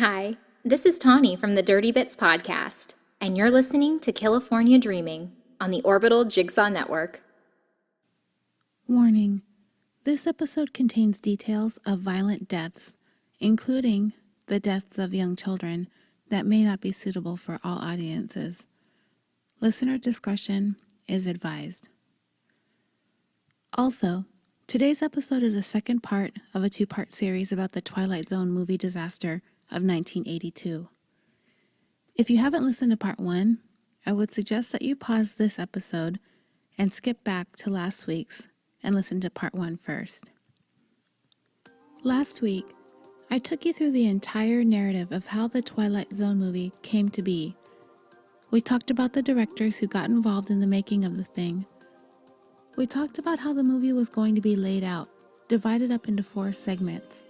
Hi, this is Tawny from the Dirty Bits podcast, and you're listening to California Dreaming on the Orbital Jigsaw Network. Warning: this episode contains details of violent deaths, including the deaths of young children, that may not be suitable for all audiences. Listener discretion is advised. Also, today's episode is the second part of a two-part series about the Twilight Zone movie disaster of 1982. If you haven't listened to part 1, I would suggest that you pause this episode and skip back to last week's and listen to part 1 first. Last week, I took you through the entire narrative of how the Twilight Zone movie came to be. We talked about the directors who got involved in the making of the thing. We talked about how the movie was going to be laid out, divided up into 4 segments.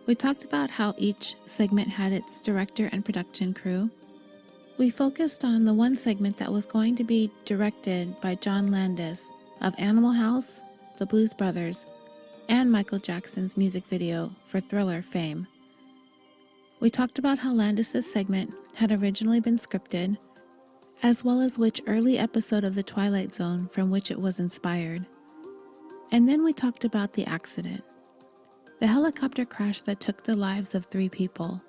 We talked about how each segment had its director and production crew. We focused on the one segment that was going to be directed by John Landis of Animal House, the Blues Brothers, and Michael Jackson's music video for Thriller fame. We talked about how Landis's segment had originally been scripted, as well as which early episode of The Twilight Zone from which it was inspired. And then we talked about the accident, the helicopter crash that took the lives of 3 people.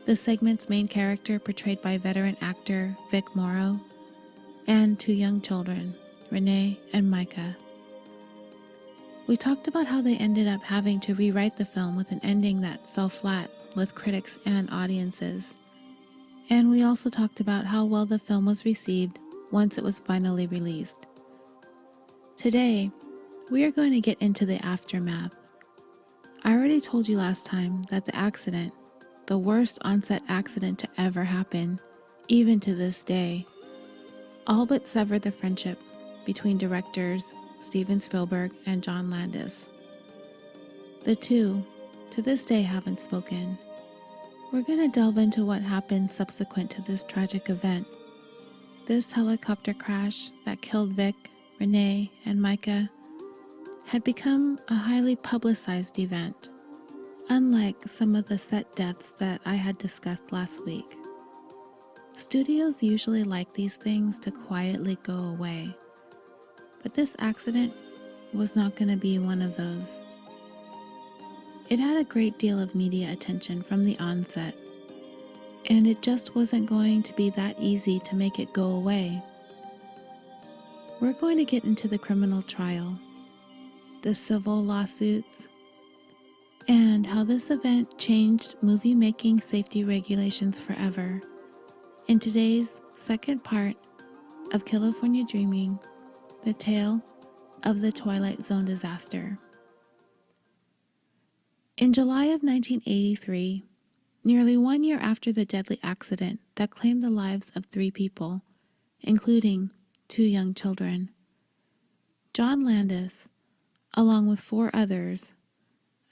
The segment's main character portrayed by veteran actor Vic Morrow, and 2 young children, Renee and Micah. We talked about how they ended up having to rewrite the film with an ending that fell flat with critics and audiences. And we also talked about how well the film was received once it was finally released. Today, we are going to get into the aftermath. I already told you last time that the accident, the worst on-set accident to ever happen, even to this day, all but severed the friendship between directors Steven Spielberg and John Landis. The two, to this day, haven't spoken. We're going to delve into what happened subsequent to this tragic event. This helicopter crash that killed Vic, Renee, and Micah had become a highly publicized event, unlike some of the set deaths that I had discussed last week. Studios usually like these things to quietly go away, but this accident was not going to be one of those. It had a great deal of media attention from the onset, and it just wasn't going to be that easy to make it go away. We're going to get into the criminal trial, the civil lawsuits, and how this event changed movie-making safety regulations forever in today's second part of California Dreaming, the tale of the Twilight Zone disaster. In July of 1983, nearly 1 year after the deadly accident that claimed the lives of 3 people, including 2 young children, John Landis, along with 4 others,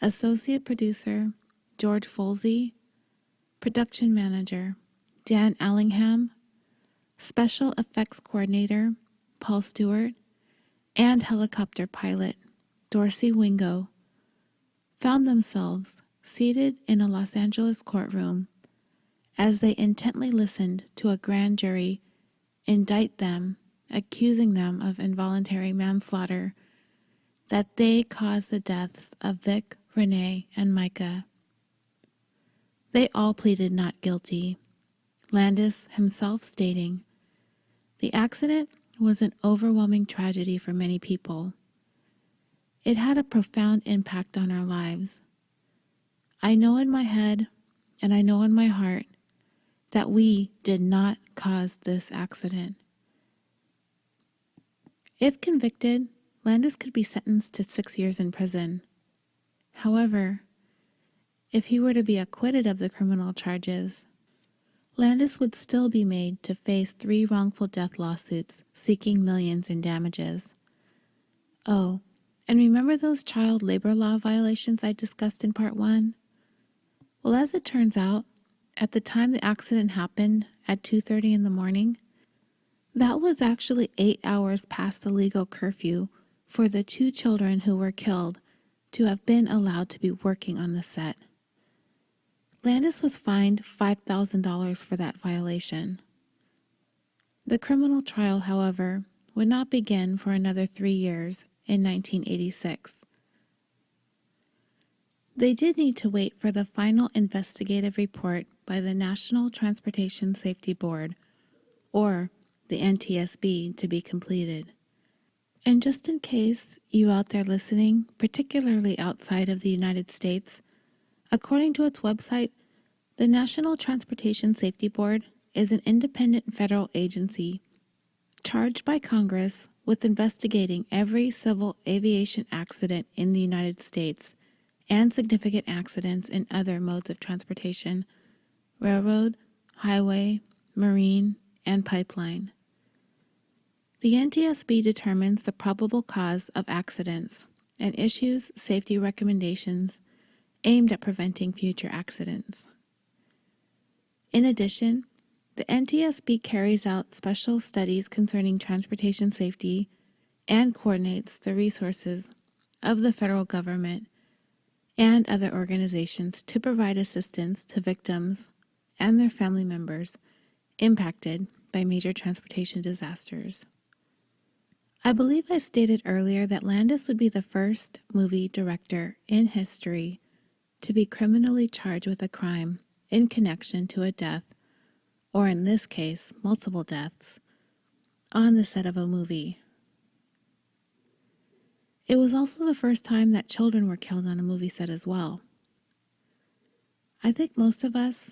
associate producer George Folsey, production manager Dan Allingham, special effects coordinator Paul Stewart, and helicopter pilot Dorsey Wingo, found themselves seated in a Los Angeles courtroom as they intently listened to a grand jury indict them, accusing them of involuntary manslaughter, that they caused the deaths of Vic, Renee, and Micah. They all pleaded not guilty, Landis himself stating, "The accident was an overwhelming tragedy for many people. It had a profound impact on our lives. I know in my head, and I know in my heart, that we did not cause this accident." If convicted, Landis could be sentenced to 6 years in prison. However, if he were to be acquitted of the criminal charges, Landis would still be made to face 3 wrongful death lawsuits seeking millions in damages. Oh, and remember those child labor law violations I discussed in part 1? Well, as it turns out, at the time the accident happened at 2:30 in the morning, that was actually 8 hours past the legal curfew for the 2 children who were killed to have been allowed to be working on the set. Landis was fined $5,000 for that violation. The criminal trial, however, would not begin for another 3 years in 1986. They did need to wait for the final investigative report by the National Transportation Safety Board, or the NTSB, to be completed. And just in case you out there listening, particularly outside of the United States, according to its website, the National Transportation Safety Board is an independent federal agency charged by Congress with investigating every civil aviation accident in the United States and significant accidents in other modes of transportation: railroad, highway, marine, and pipeline. The NTSB determines the probable cause of accidents and issues safety recommendations aimed at preventing future accidents. In addition, the NTSB carries out special studies concerning transportation safety and coordinates the resources of the federal government and other organizations to provide assistance to victims and their family members impacted by major transportation disasters. I believe I stated earlier that Landis would be the first movie director in history to be criminally charged with a crime in connection to a death, or in this case, multiple deaths, on the set of a movie. It was also the first time that children were killed on a movie set as well. I think most of us,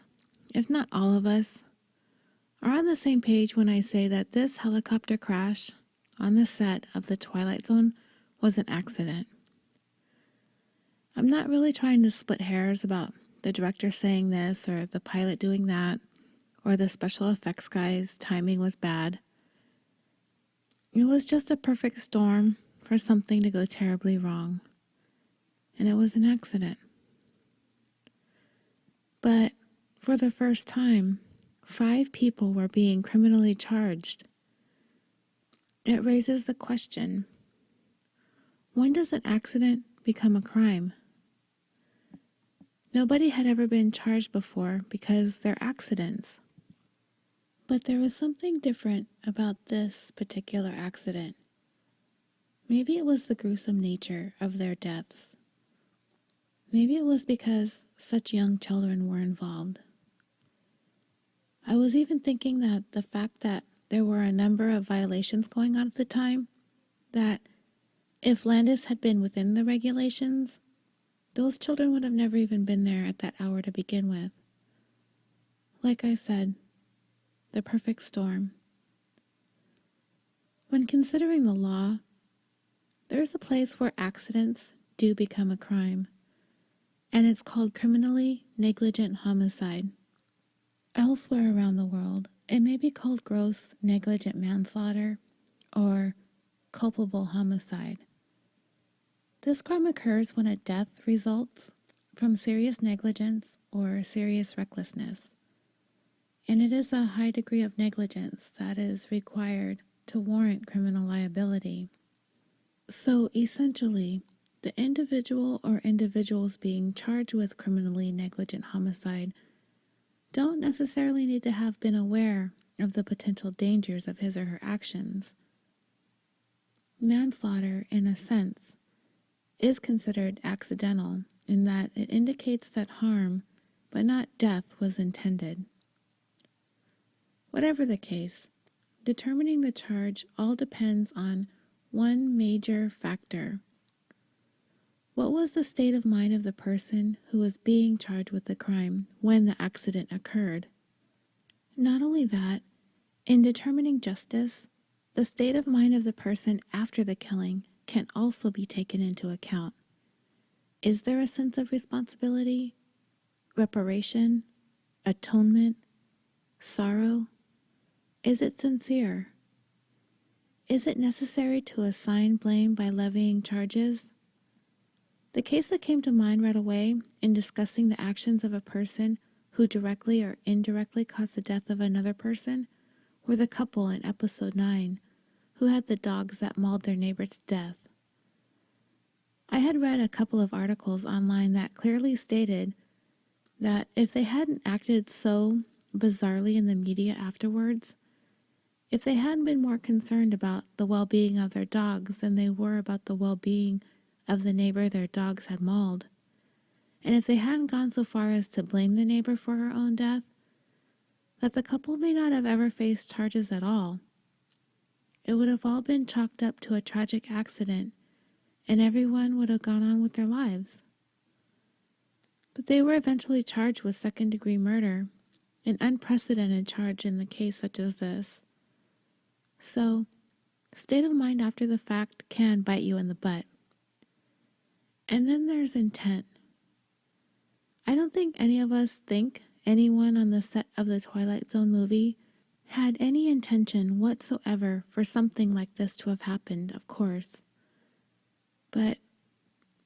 if not all of us, are on the same page when I say that this helicopter crash on the set of The Twilight Zone was an accident. I'm not really trying to split hairs about the director saying this or the pilot doing that or the special effects guy's timing was bad. It was just a perfect storm for something to go terribly wrong. And it was an accident. But for the first time, 5 people were being criminally charged. It raises the question, when does an accident become a crime? Nobody had ever been charged before because they're accidents. But there was something different about this particular accident. Maybe it was the gruesome nature of their deaths. Maybe it was because such young children were involved. I was even thinking that the fact that there were a number of violations going on at the time, that if Landis had been within the regulations, those children would have never even been there at that hour to begin with. Like I said, the perfect storm. When considering the law, there's a place where accidents do become a crime, and it's called criminally negligent homicide. Elsewhere around the world, it may be called gross negligent manslaughter or culpable homicide. This crime occurs when a death results from serious negligence or serious recklessness, and it is a high degree of negligence that is required to warrant criminal liability. So essentially, the individual or individuals being charged with criminally negligent homicide don't necessarily need to have been aware of the potential dangers of his or her actions. Manslaughter, in a sense, is considered accidental in that it indicates that harm, but not death, was intended. Whatever the case, determining the charge all depends on one major factor. What was the state of mind of the person who was being charged with the crime when the accident occurred? Not only that, in determining justice, the state of mind of the person after the killing can also be taken into account. Is there a sense of responsibility, reparation, atonement, sorrow? Is it sincere? Is it necessary to assign blame by levying charges? The case that came to mind right away in discussing the actions of a person who directly or indirectly caused the death of another person were the couple in episode 9 who had the dogs that mauled their neighbor to death. I had read a couple of articles online that clearly stated that if they hadn't acted so bizarrely in the media afterwards, if they hadn't been more concerned about the well-being of their dogs than they were about the well-being of the neighbor their dogs had mauled, and if they hadn't gone so far as to blame the neighbor for her own death, that the couple may not have ever faced charges at all. It would have all been chalked up to a tragic accident, and everyone would have gone on with their lives. But they were eventually charged with second-degree murder, an unprecedented charge in a case such as this. So, state of mind after the fact can bite you in the butt. And then there's intent. I don't think any of us think anyone on the set of the Twilight Zone movie had any intention whatsoever for something like this to have happened, of course. But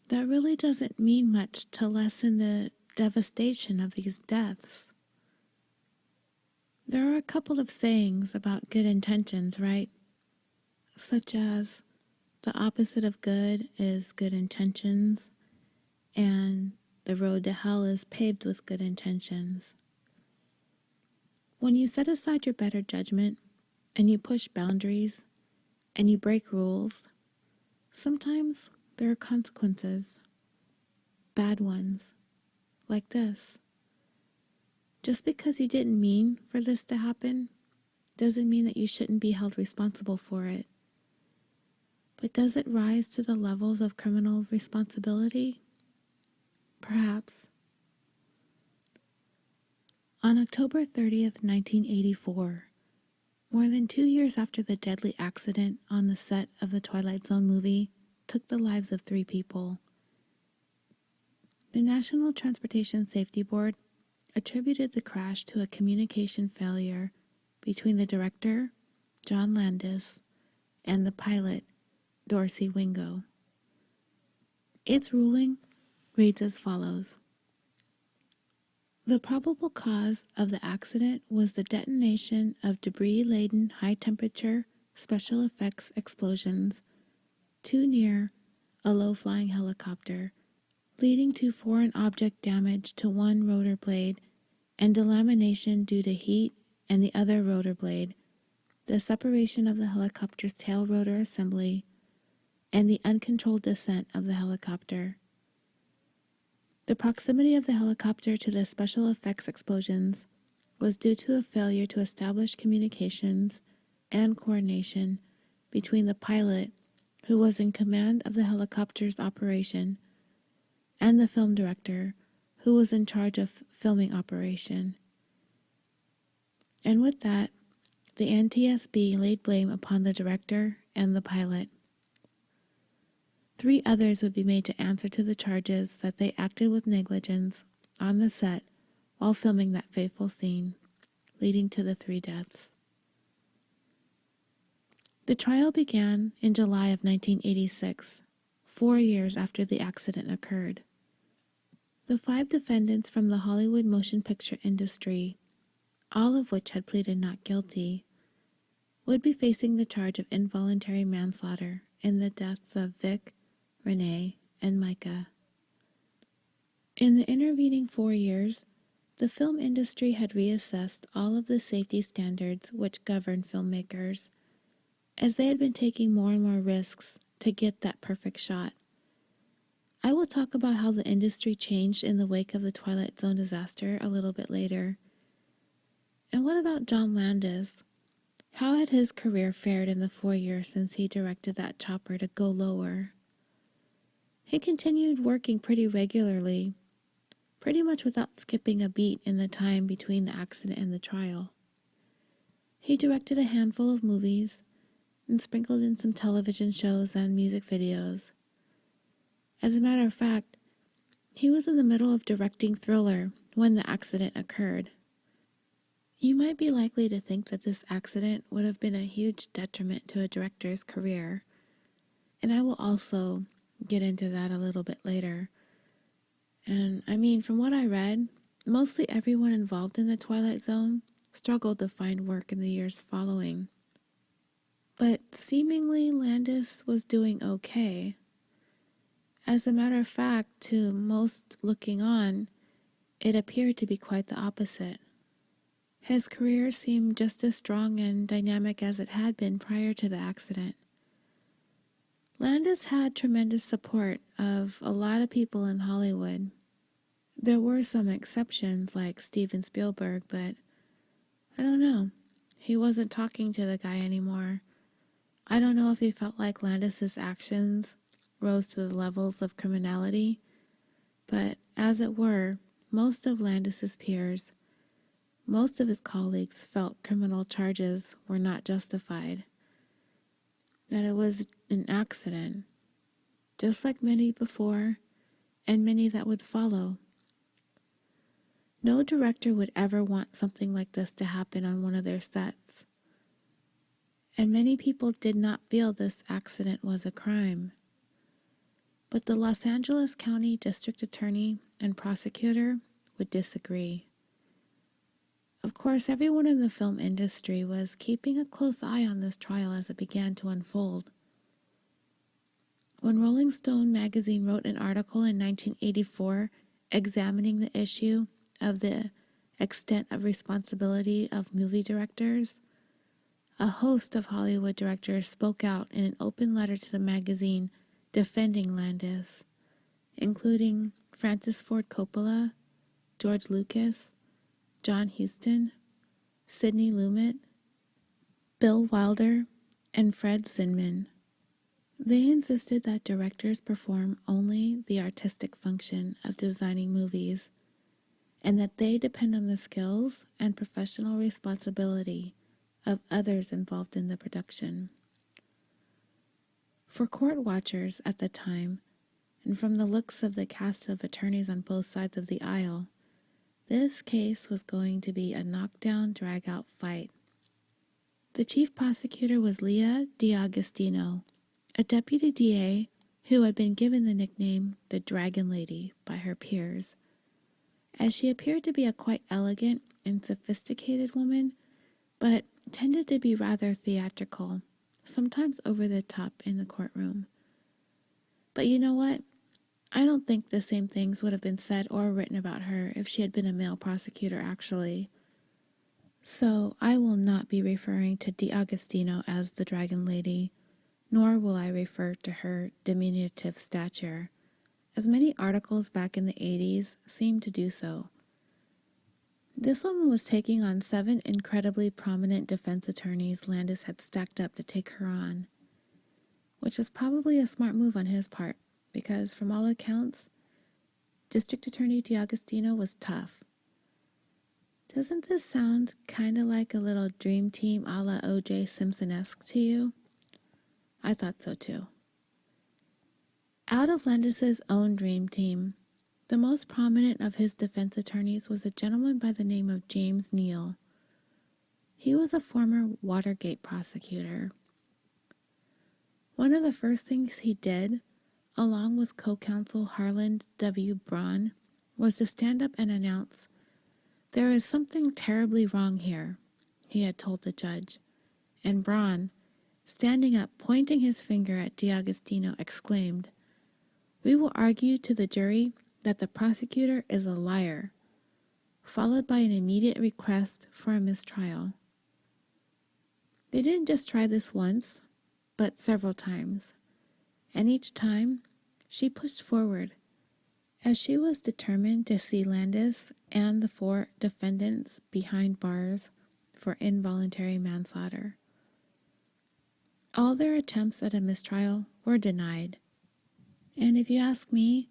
that really doesn't mean much to lessen the devastation of these deaths. There are a couple of sayings about good intentions, right? Such as, the opposite of good is good intentions, and the road to hell is paved with good intentions. When you set aside your better judgment, and you push boundaries, and you break rules, sometimes there are consequences. Bad ones, like this. Just because you didn't mean for this to happen, doesn't mean that you shouldn't be held responsible for it. But does it rise to the levels of criminal responsibility? Perhaps. On October 30th, 1984, more than 2 years after the deadly accident on the set of the Twilight Zone movie took the lives of 3 people, the National Transportation Safety Board attributed the crash to a communication failure between the director, John Landis, and the pilot, Dorsey Wingo. Its ruling reads as follows. The probable cause of the accident was the detonation of debris-laden high-temperature special effects explosions too near a low-flying helicopter, leading to foreign object damage to one rotor blade and delamination due to heat and the other rotor blade, the separation of the helicopter's tail rotor assembly, and the uncontrolled descent of the helicopter. The proximity of the helicopter to the special effects explosions was due to a failure to establish communications and coordination between the pilot, who was in command of the helicopter's operation, and the film director, who was in charge of filming operation. And with that, the NTSB laid blame upon the director and the pilot. 3 others would be made to answer to the charges that they acted with negligence on the set while filming that fateful scene, leading to the 3 deaths. The trial began in July of 1986, 4 years after the accident occurred. The 5 defendants from the Hollywood motion picture industry, all of which had pleaded not guilty, would be facing the charge of involuntary manslaughter in the deaths of Vic, Renee, and Micah. In the intervening 4 years, the film industry had reassessed all of the safety standards which govern filmmakers, as they had been taking more and more risks to get that perfect shot. I will talk about how the industry changed in the wake of the Twilight Zone disaster a little bit later. And what about John Landis? How had his career fared in the 4 years since he directed that chopper to go lower? He continued working pretty regularly, pretty much without skipping a beat in the time between the accident and the trial. He directed a handful of movies and sprinkled in some television shows and music videos. As a matter of fact, he was in the middle of directing Thriller when the accident occurred. You might be likely to think that this accident would have been a huge detriment to a director's career, and I will also get into that a little bit later. And I mean, from what I read, mostly everyone involved in the Twilight Zone struggled to find work in the years following. But seemingly Landis was doing okay. As a matter of fact, to most looking on, it appeared to be quite the opposite. His career seemed just as strong and dynamic as it had been prior to the accident. Landis had tremendous support of a lot of people in Hollywood. There were some exceptions like Steven Spielberg, but I don't know. He wasn't talking to the guy anymore. I don't know if he felt like Landis's actions rose to the levels of criminality, but as it were, most of Landis's peers, most of his colleagues felt criminal charges were not justified, that it was an accident, just like many before and many that would follow. No director would ever want something like this to happen on one of their sets. And many people did not feel this accident was a crime. But the Los Angeles County District Attorney and prosecutor would disagree. Of course, everyone in the film industry was keeping a close eye on this trial as it began to unfold. When Rolling Stone magazine wrote an article in 1984 examining the issue of the extent of responsibility of movie directors, a host of Hollywood directors spoke out in an open letter to the magazine defending Landis, including Francis Ford Coppola, George Lucas, John Huston, Sidney Lumet, Bill Wilder, and Fred Zinman. They insisted that directors perform only the artistic function of designing movies, and that they depend on the skills and professional responsibility of others involved in the production. For court watchers at the time, and from the looks of the cast of attorneys on both sides of the aisle, this case was going to be a knockdown, drag-out fight. The chief prosecutor was Leah DiAgostino, a deputy DA who had been given the nickname the Dragon Lady by her peers, as she appeared to be a quite elegant and sophisticated woman, but tended to be rather theatrical, sometimes over the top in the courtroom. But you know what? I don't think the same things would have been said or written about her if she had been a male prosecutor, actually. So I will not be referring to DiAgostino as the Dragon Lady, nor will I refer to her diminutive stature, as many articles back in the 80s seemed to do so. This woman was taking on 7 incredibly prominent defense attorneys Landis had stacked up to take her on, which was probably a smart move on his part, because from all accounts, District Attorney DiAgostino was tough. Doesn't this sound kind of like a little dream team a la O.J. Simpson-esque to you? I thought so too. Out of Landis's own dream team, the most prominent of his defense attorneys was a gentleman by the name of James Neal. He was a former Watergate prosecutor. One of the first things he did, along with co-counsel Harland W. Braun, was to stand up and announce, "There is something terribly wrong here," he had told the judge. And Braun, standing up, pointing his finger at DiAgostino, exclaimed, "We will argue to the jury that the prosecutor is a liar," followed by an immediate request for a mistrial. They didn't just try this once, but several times, and each time she pushed forward, as she was determined to see Landis and the 4 defendants behind bars for involuntary manslaughter. All their attempts at a mistrial were denied, and if you ask me,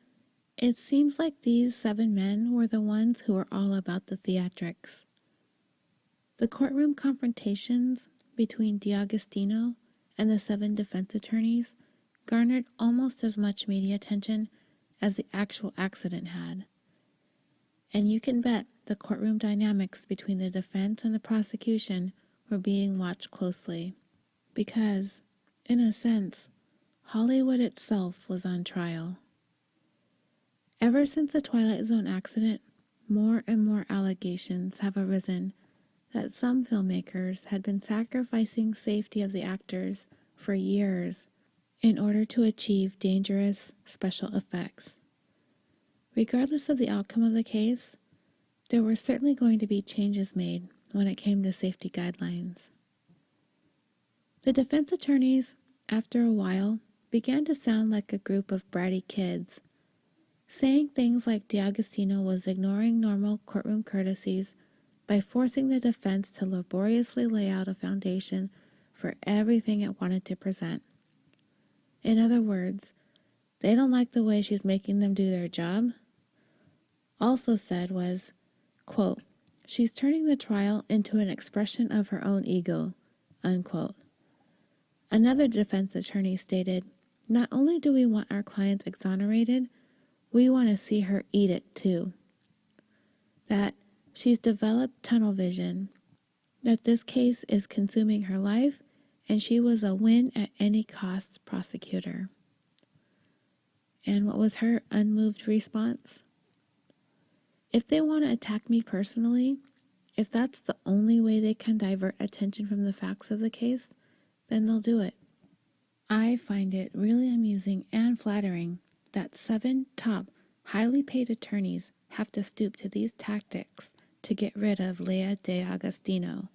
it seems like these 7 men were the ones who were all about the theatrics. The courtroom confrontations between DiAgostino and the 7 defense attorneys garnered almost as much media attention as the actual accident had. And you can bet the courtroom dynamics between the defense and the prosecution were being watched closely, because, in a sense, Hollywood itself was on trial. Ever since the Twilight Zone accident, more and more allegations have arisen that some filmmakers had been sacrificing safety of the actors for years in order to achieve dangerous special effects. Regardless of the outcome of the case, there were certainly going to be changes made when it came to safety guidelines. The defense attorneys, after a while, began to sound like a group of bratty kids, saying things like D'Agostino was ignoring normal courtroom courtesies by forcing the defense to laboriously lay out a foundation for everything it wanted to present. In other words, they don't like the way she's making them do their job. Also said was, quote, she's turning the trial into an expression of her own ego, unquote. Another defense attorney stated, not only do we want our clients exonerated, we want to see her eat it too. That she's developed tunnel vision, that this case is consuming her life, and she was a win at any cost prosecutor. And what was her unmoved response? If they want to attack me personally, if that's the only way they can divert attention from the facts of the case, then they'll do it. I find it really amusing and flattering that 7 top, highly paid attorneys have to stoop to these tactics to get rid of Lea D'Agostino.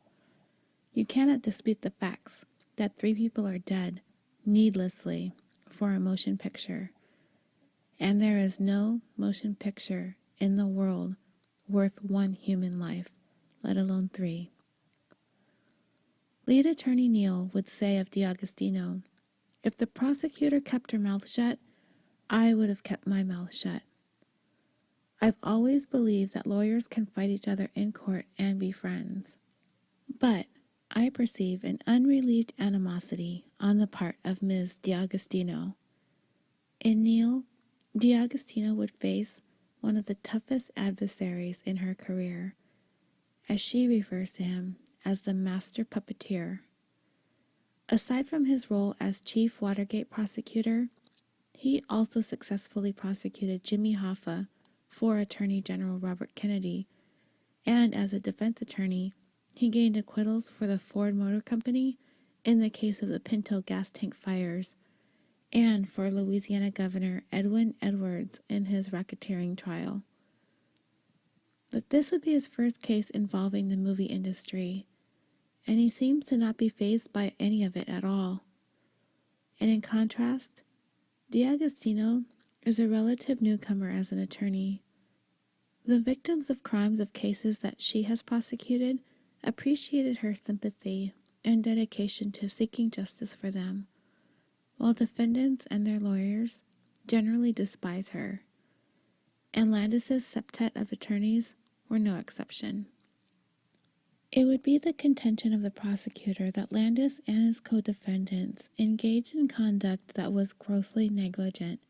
You cannot dispute the facts that 3 people are dead, needlessly, for a motion picture. And there is no motion picture in the world worth 1 human life, let alone 3. Lead attorney Neal would say of D'Agostino, if the prosecutor kept her mouth shut, I would have kept my mouth shut. I've always believed that lawyers can fight each other in court and be friends. But I perceive an unrelieved animosity on the part of Ms. D'Agostino. In Neal, D'Agostino would face one of the toughest adversaries in her career, as she refers to him as the master puppeteer. Aside from his role as chief Watergate prosecutor, he also successfully prosecuted Jimmy Hoffa for Attorney General Robert Kennedy, and as a defense attorney, he gained acquittals for the Ford Motor Company in the case of the Pinto gas tank fires, and for Louisiana Governor Edwin Edwards in his racketeering trial. But this would be his first case involving the movie industry, and he seems to not be fazed by any of it at all. And in contrast, D'Agostino is a relative newcomer as an attorney. The victims of crimes of cases that she has prosecuted appreciated her sympathy and dedication to seeking justice for them, while defendants and their lawyers generally despise her. And Landis's septet of attorneys were no exception. It would be the contention of the prosecutor that Landis and his co-defendants engaged in conduct that was grossly negligent,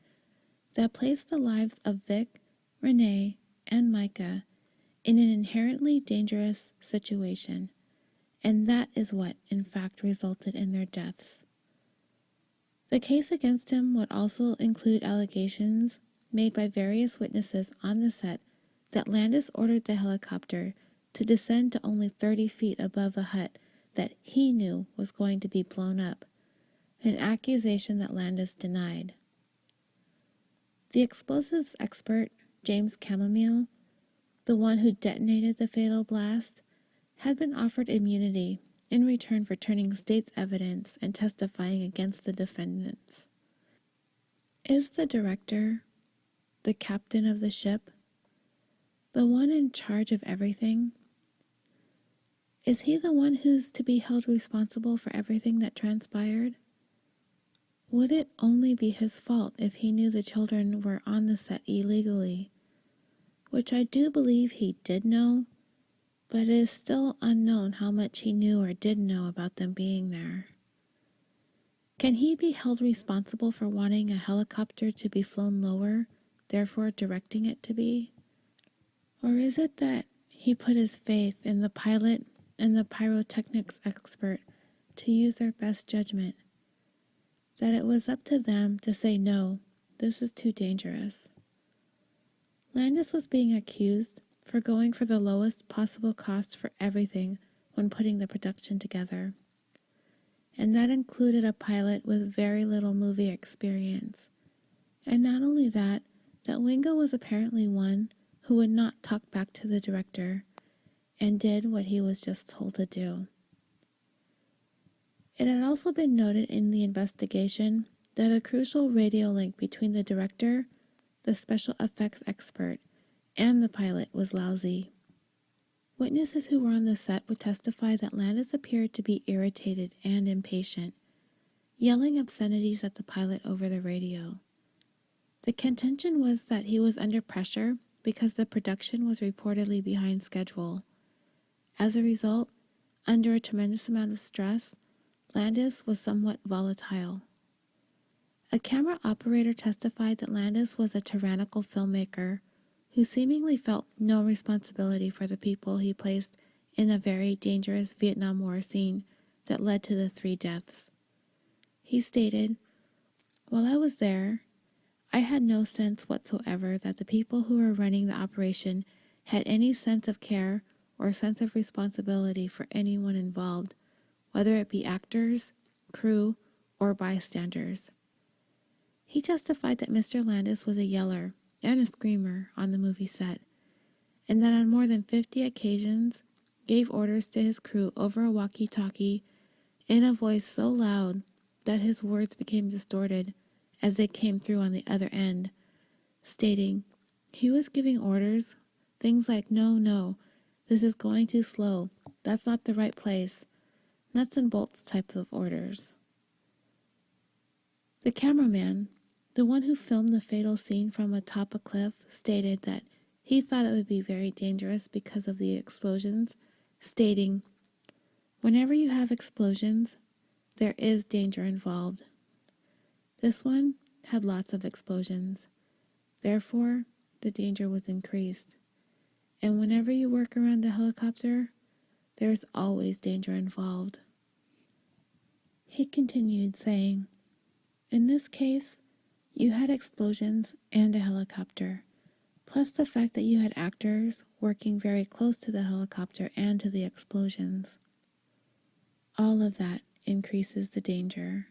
that placed the lives of Vic, Renee, and Micah in an inherently dangerous situation, and that is what, in fact, resulted in their deaths. The case against him would also include allegations made by various witnesses on the set that Landis ordered the helicopter to descend to only 30 feet above a hut that he knew was going to be blown up, an accusation that Landis denied. The explosives expert, James Chamomile, the one who detonated the fatal blast, had been offered immunity in return for turning state's evidence and testifying against the defendants. Is the director, the captain of the ship, the one in charge of everything? Is he the one who's to be held responsible for everything that transpired? Would it only be his fault if he knew the children were on the set illegally? Which I do believe he did know, but it is still unknown how much he knew or didn't know about them being there. Can he be held responsible for wanting a helicopter to be flown lower, therefore directing it to be? Or is it that he put his faith in the pilot and the pyrotechnics expert to use their best judgment, that it was up to them to say no, this is too dangerous? Landis was being accused for going for the lowest possible cost for everything when putting the production together, and that included a pilot with very little movie experience. And not only that, that Wingo was apparently one who would not talk back to the director and did what he was just told to do. It had also been noted in the investigation that a crucial radio link between the director, the special effects expert, and the pilot was lousy. Witnesses who were on the set would testify that Landis appeared to be irritated and impatient, yelling obscenities at the pilot over the radio. The contention was that he was under pressure because the production was reportedly behind schedule. As a result, under a tremendous amount of stress, Landis was somewhat volatile. A camera operator testified that Landis was a tyrannical filmmaker who seemingly felt no responsibility for the people he placed in a very dangerous Vietnam War scene that led to the 3 deaths. He stated, "While I was there, I had no sense whatsoever that the people who were running the operation had any sense of care or sense of responsibility for anyone involved, whether it be actors, crew, or bystanders." He testified that Mr. Landis was a yeller and a screamer on the movie set, and that on more than 50 occasions gave orders to his crew over a walkie-talkie in a voice so loud that his words became distorted as they came through on the other end, stating he was giving orders, things like, "No, this is going too slow, that's not the right place," nuts and bolts type of orders. The cameraman, the one who filmed the fatal scene from atop a cliff, stated that he thought it would be very dangerous because of the explosions, stating, "Whenever you have explosions, there is danger involved. This one had lots of explosions. Therefore, the danger was increased. And whenever you work around a helicopter, there is always danger involved." He continued, saying, "In this case, you had explosions and a helicopter, plus the fact that you had actors working very close to the helicopter and to the explosions. All of that increases the danger.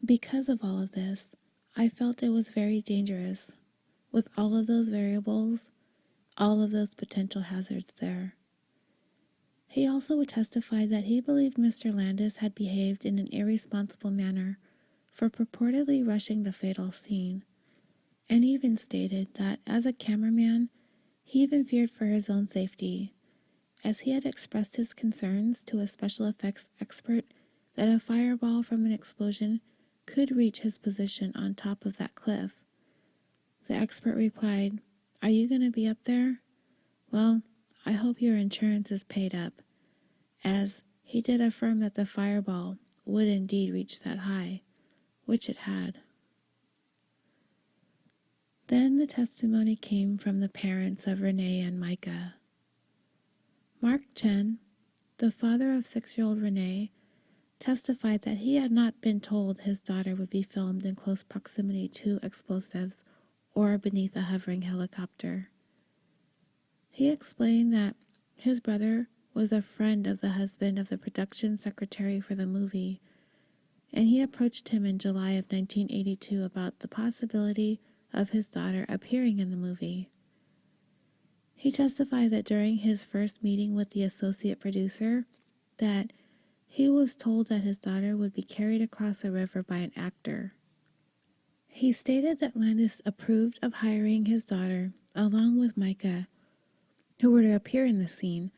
Because of all of this, I felt it was very dangerous, with all of those variables, all of those potential hazards there." He also would testify that he believed Mr. Landis had behaved in an irresponsible manner for purportedly rushing the fatal scene, and even stated that as a cameraman, he even feared for his own safety, as he had expressed his concerns to a special effects expert that a fireball from an explosion could reach his position on top of that cliff. The expert replied, "Are you going to be up there? Well, I hope your insurance is paid up," as he did affirm that the fireball would indeed reach that high, which it had. Then the testimony came from the parents of Renee and Micah. Mark Chen, the father of 6-year-old Renee, testified that he had not been told his daughter would be filmed in close proximity to explosives or beneath a hovering helicopter. He explained that his brother was a friend of the husband of the production secretary for the movie, and he approached him in July of 1982 about the possibility of his daughter appearing in the movie. He testified that during his first meeting with the associate producer, that he was told that his daughter would be carried across a river by an actor. He stated that Landis approved of hiring his daughter, along with Micah, who were to appear in the scene,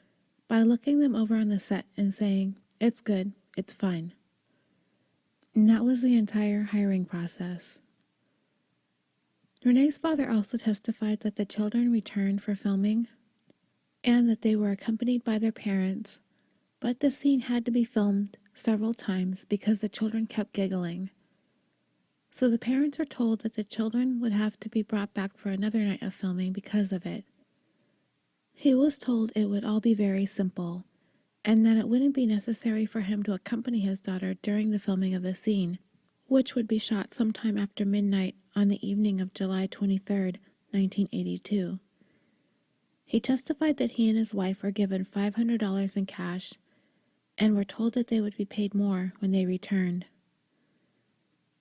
by looking them over on the set and saying, "It's good, it's fine." And that was the entire hiring process. Renee's father also testified that the children returned for filming and that they were accompanied by their parents, but the scene had to be filmed several times because the children kept giggling. So the parents were told that the children would have to be brought back for another night of filming because of it. He was told it would all be very simple, and that it wouldn't be necessary for him to accompany his daughter during the filming of the scene, which would be shot sometime after midnight on the evening of July 23, 1982. He testified that he and his wife were given $500 in cash and were told that they would be paid more when they returned.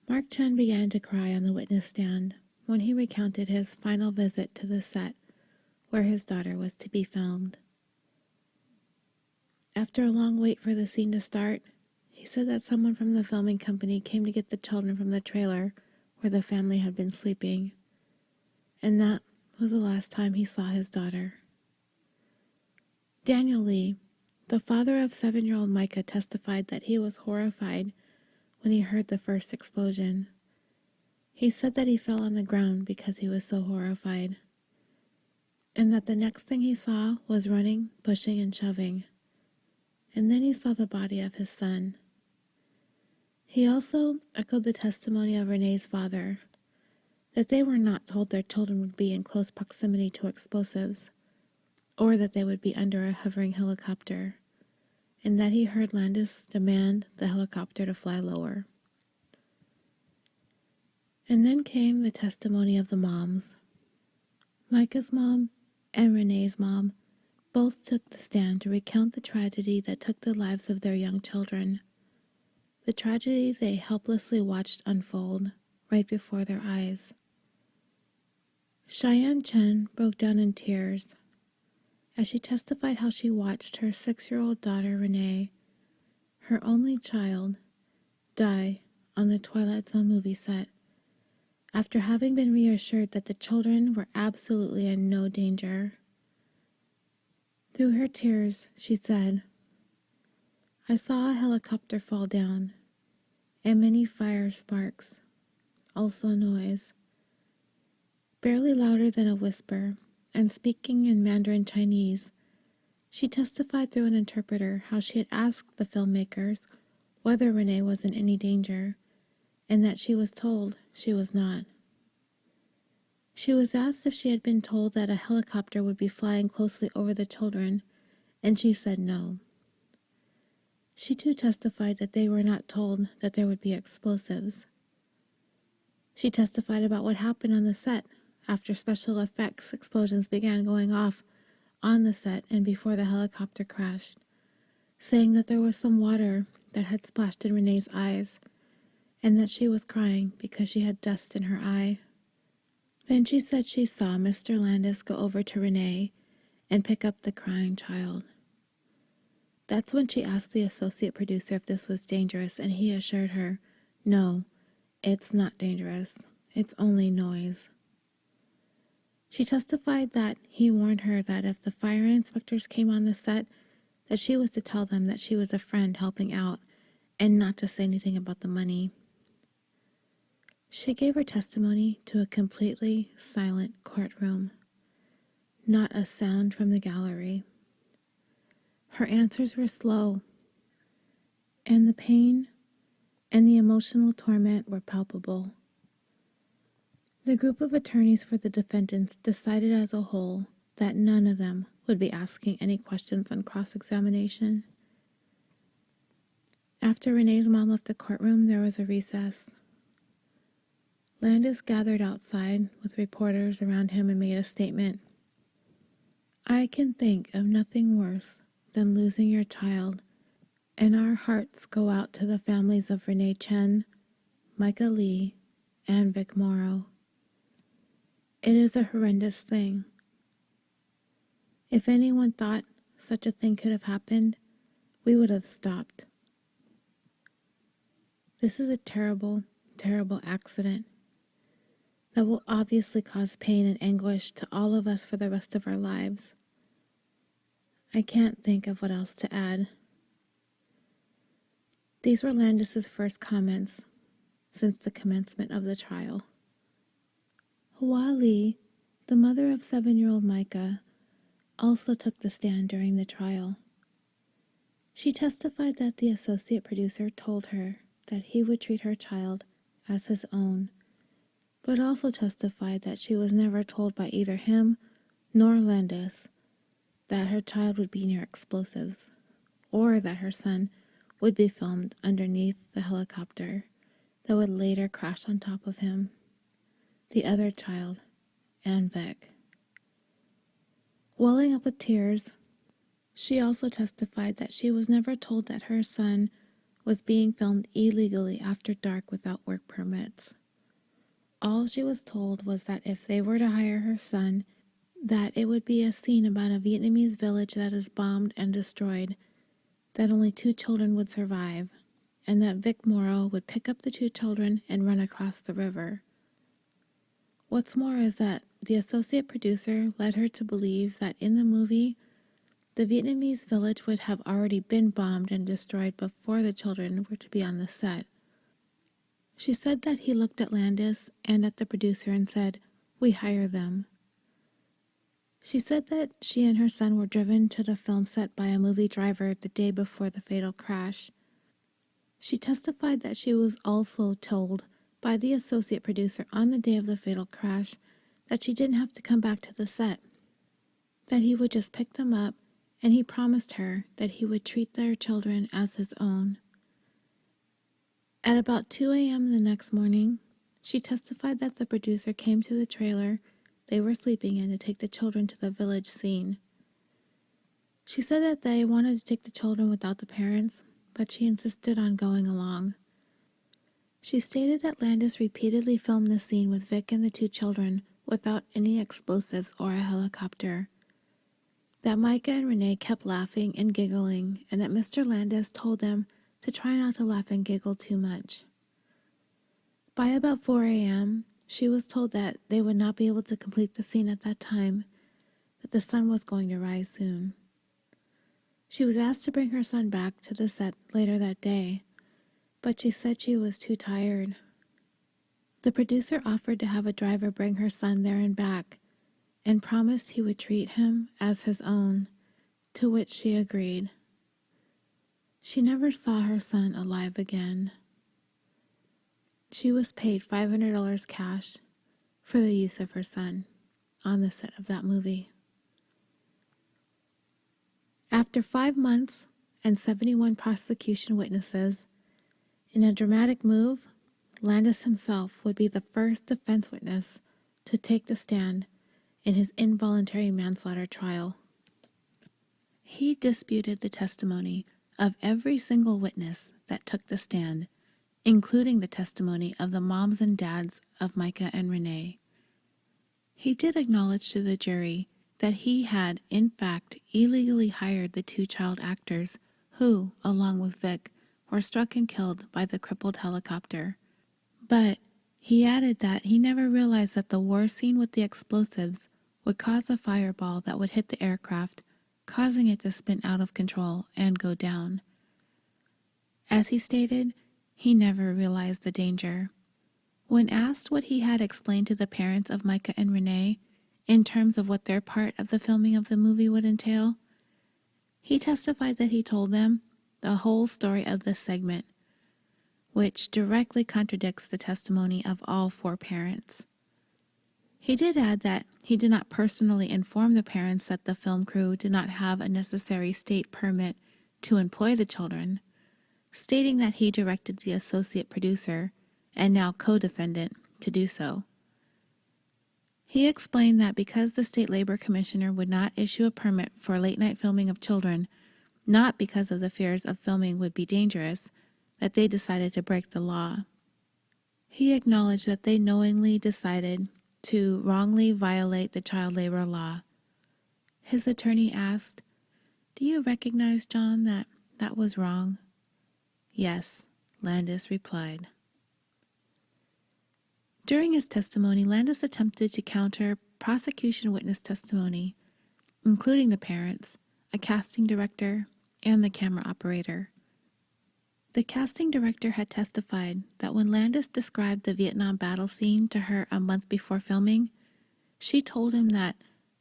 Mark Chen began to cry on the witness stand when he recounted his final visit to the set where his daughter was to be filmed. After a long wait for the scene to start, he said that someone from the filming company came to get the children from the trailer where the family had been sleeping, and that was the last time he saw his daughter. Daniel Lee, the father of 7-year-old Micah, testified that he was horrified when he heard the first explosion. He said that he fell on the ground because he was so horrified, and that the next thing he saw was running, pushing, and shoving. And then he saw the body of his son. He also echoed the testimony of Renee's father, that they were not told their children would be in close proximity to explosives, or that they would be under a hovering helicopter, and that he heard Landis demand the helicopter to fly lower. And then came the testimony of the moms. Micah's mom and Renee's mom both took the stand to recount the tragedy that took the lives of their young children, the tragedy they helplessly watched unfold right before their eyes. Cheyenne Chen broke down in tears as she testified how she watched her 6-year-old daughter Renee, her only child, die on the Twilight Zone movie set after having been reassured that the children were absolutely in no danger. Through her tears, she said, "I saw a helicopter fall down, and many fire sparks, also noise. Barely louder than a whisper, and speaking in Mandarin Chinese, she testified through an interpreter how she had asked the filmmakers whether Renee was in any danger, and that she was told she was not. She was asked if she had been told that a helicopter would be flying closely over the children, and she said no. She too testified that they were not told that there would be explosives. She testified about what happened on the set after special effects explosions began going off on the set and before the helicopter crashed, saying that there was some water that had splashed in Renee's eyes and that she was crying because she had dust in her eye. Then she said she saw Mr. Landis go over to Renee and pick up the crying child. That's when she asked the associate producer if this was dangerous, and he assured her, "No, it's not dangerous. It's only noise." She testified that he warned her that if the fire inspectors came on the set, that she was to tell them that she was a friend helping out and not to say anything about the money. She gave her testimony to a completely silent courtroom. Not a sound from the gallery. Her answers were slow, and the pain and the emotional torment were palpable. The group of attorneys for the defendants decided as a whole that none of them would be asking any questions on cross-examination. After Renee's mom left the courtroom, there was a recess. Landis gathered outside with reporters around him and made a statement. "I can think of nothing worse than losing your child, and our hearts go out to the families of Renee Chen, Micah Lee, and Vic Morrow. It is a horrendous thing. If anyone thought such a thing could have happened, we would have stopped. This is a terrible, terrible accident that will obviously cause pain and anguish to all of us for the rest of our lives. I can't think of what else to add." These were Landis's first comments since the commencement of the trial. Hua Lee, the mother of 7-year-old Micah, also took the stand during the trial. She testified that the associate producer told her that he would treat her child as his own, but also testified that she was never told by either him nor Landis that her child would be near explosives, or that her son would be filmed underneath the helicopter that would later crash on top of him, the other child, and Vic. Welling up with tears, she also testified that she was never told that her son was being filmed illegally after dark without work permits. All she was told was that if they were to hire her son, that it would be a scene about a Vietnamese village that is bombed and destroyed, that only 2 children would survive, and that Vic Morrow would pick up the 2 children and run across the river. What's more is that the associate producer led her to believe that in the movie, the Vietnamese village would have already been bombed and destroyed before the children were to be on the set. She said that he looked at Landis and at the producer and said, "We hire them." She said that she and her son were driven to the film set by a movie driver the day before the fatal crash. She testified that she was also told by the associate producer on the day of the fatal crash that she didn't have to come back to the set, that he would just pick them up, and he promised her that he would treat their children as his own. At about 2 a.m. the next morning, she testified that the producer came to the trailer they were sleeping in to take the children to the village scene. She said that they wanted to take the children without the parents, but she insisted on going along. She stated that Landis repeatedly filmed the scene with Vic and the 2 children without any explosives or a helicopter, that Micah and Renee kept laughing and giggling, and that Mr. Landis told them to try not to laugh and giggle too much. By about 4 a.m., she was told that they would not be able to complete the scene at that time, that the sun was going to rise soon. She was asked to bring her son back to the set later that day, but she said she was too tired. The producer offered to have a driver bring her son there and back, and promised he would treat him as his own, to which she agreed. She never saw her son alive again. She was paid $500 cash for the use of her son on the set of that movie. After 5 months and 71 prosecution witnesses, in a dramatic move, Landis himself would be the first defense witness to take the stand in his involuntary manslaughter trial. He disputed the testimony of every single witness that took the stand, including the testimony of the moms and dads of Micah and Renee. He did acknowledge to the jury that he had, in fact, illegally hired the 2 child actors who, along with Vic, were struck and killed by the crippled helicopter. But he added that he never realized that the war scene with the explosives would cause a fireball that would hit the aircraft, causing it to spin out of control and go down. As he stated, he never realized the danger. When asked what he had explained to the parents of Micah and Renee in terms of what their part of the filming of the movie would entail, he testified that he told them the whole story of this segment, which directly contradicts the testimony of all 4 parents. He did add that he did not personally inform the parents that the film crew did not have a necessary state permit to employ the children, stating that he directed the associate producer, and now co-defendant, to do so. He explained that because the state labor commissioner would not issue a permit for late-night filming of children, not because of the fears of filming would be dangerous, that they decided to break the law. He acknowledged that they knowingly decided to wrongly violate the child labor law. His attorney asked, "Do you recognize, John, that that was wrong?" "Yes," Landis replied. During his testimony, Landis attempted to counter prosecution witness testimony, including the parents, a casting director, and the camera operator. The casting director had testified that when Landis described the Vietnam battle scene to her a month before filming, she told him that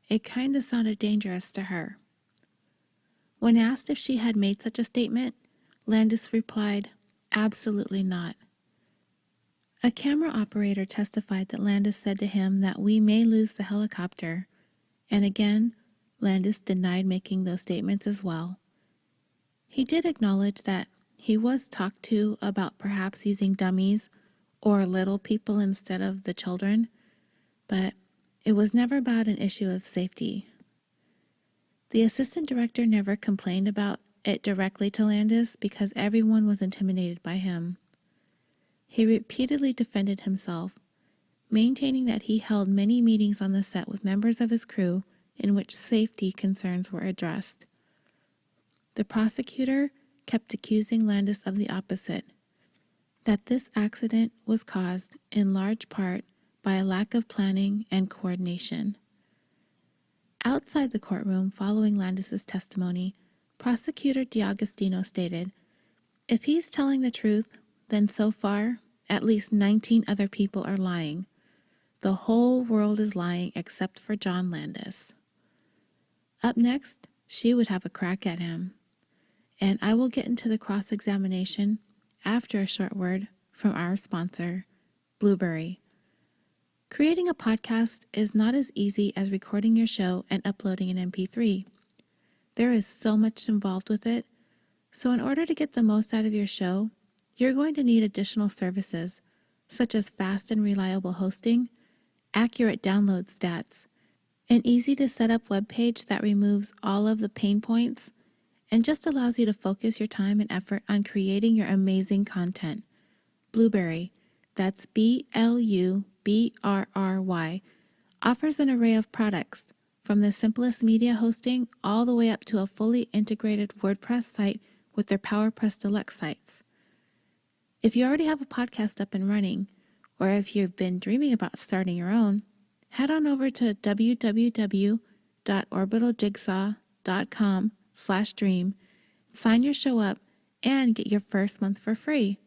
it kind of sounded dangerous to her. When asked if she had made such a statement, Landis replied, "Absolutely not." A camera operator testified that Landis said to him that we may lose the helicopter, and again, Landis denied making those statements as well. He did acknowledge that he was talked to about perhaps using dummies or little people instead of the children, but it was never about an issue of safety. The assistant director never complained about it directly to Landis because everyone was intimidated by him. He repeatedly defended himself, maintaining that he held many meetings on the set with members of his crew in which safety concerns were addressed. The prosecutor kept accusing Landis of the opposite, that this accident was caused in large part by a lack of planning and coordination. Outside the courtroom following Landis's testimony, Prosecutor D'Agostino stated, "If he's telling the truth, then so far, at least 19 other people are lying. The whole world is lying except for John Landis." Up next, she would have a crack at him. And I will get into the cross-examination after a short word from our sponsor, Blueberry. Creating a podcast is not as easy as recording your show and uploading an MP3. There is so much involved with it, so in order to get the most out of your show, you're going to need additional services, such as fast and reliable hosting, accurate download stats, an easy-to-set-up web page that removes all of the pain points and just allows you to focus your time and effort on creating your amazing content. Blueberry, that's Blubrry, offers an array of products, from the simplest media hosting all the way up to a fully integrated WordPress site with their PowerPress Deluxe sites. If you already have a podcast up and running, or if you've been dreaming about starting your own, head on over to www.orbitaljigsaw.com/dream, sign your show up, and get your first month for free.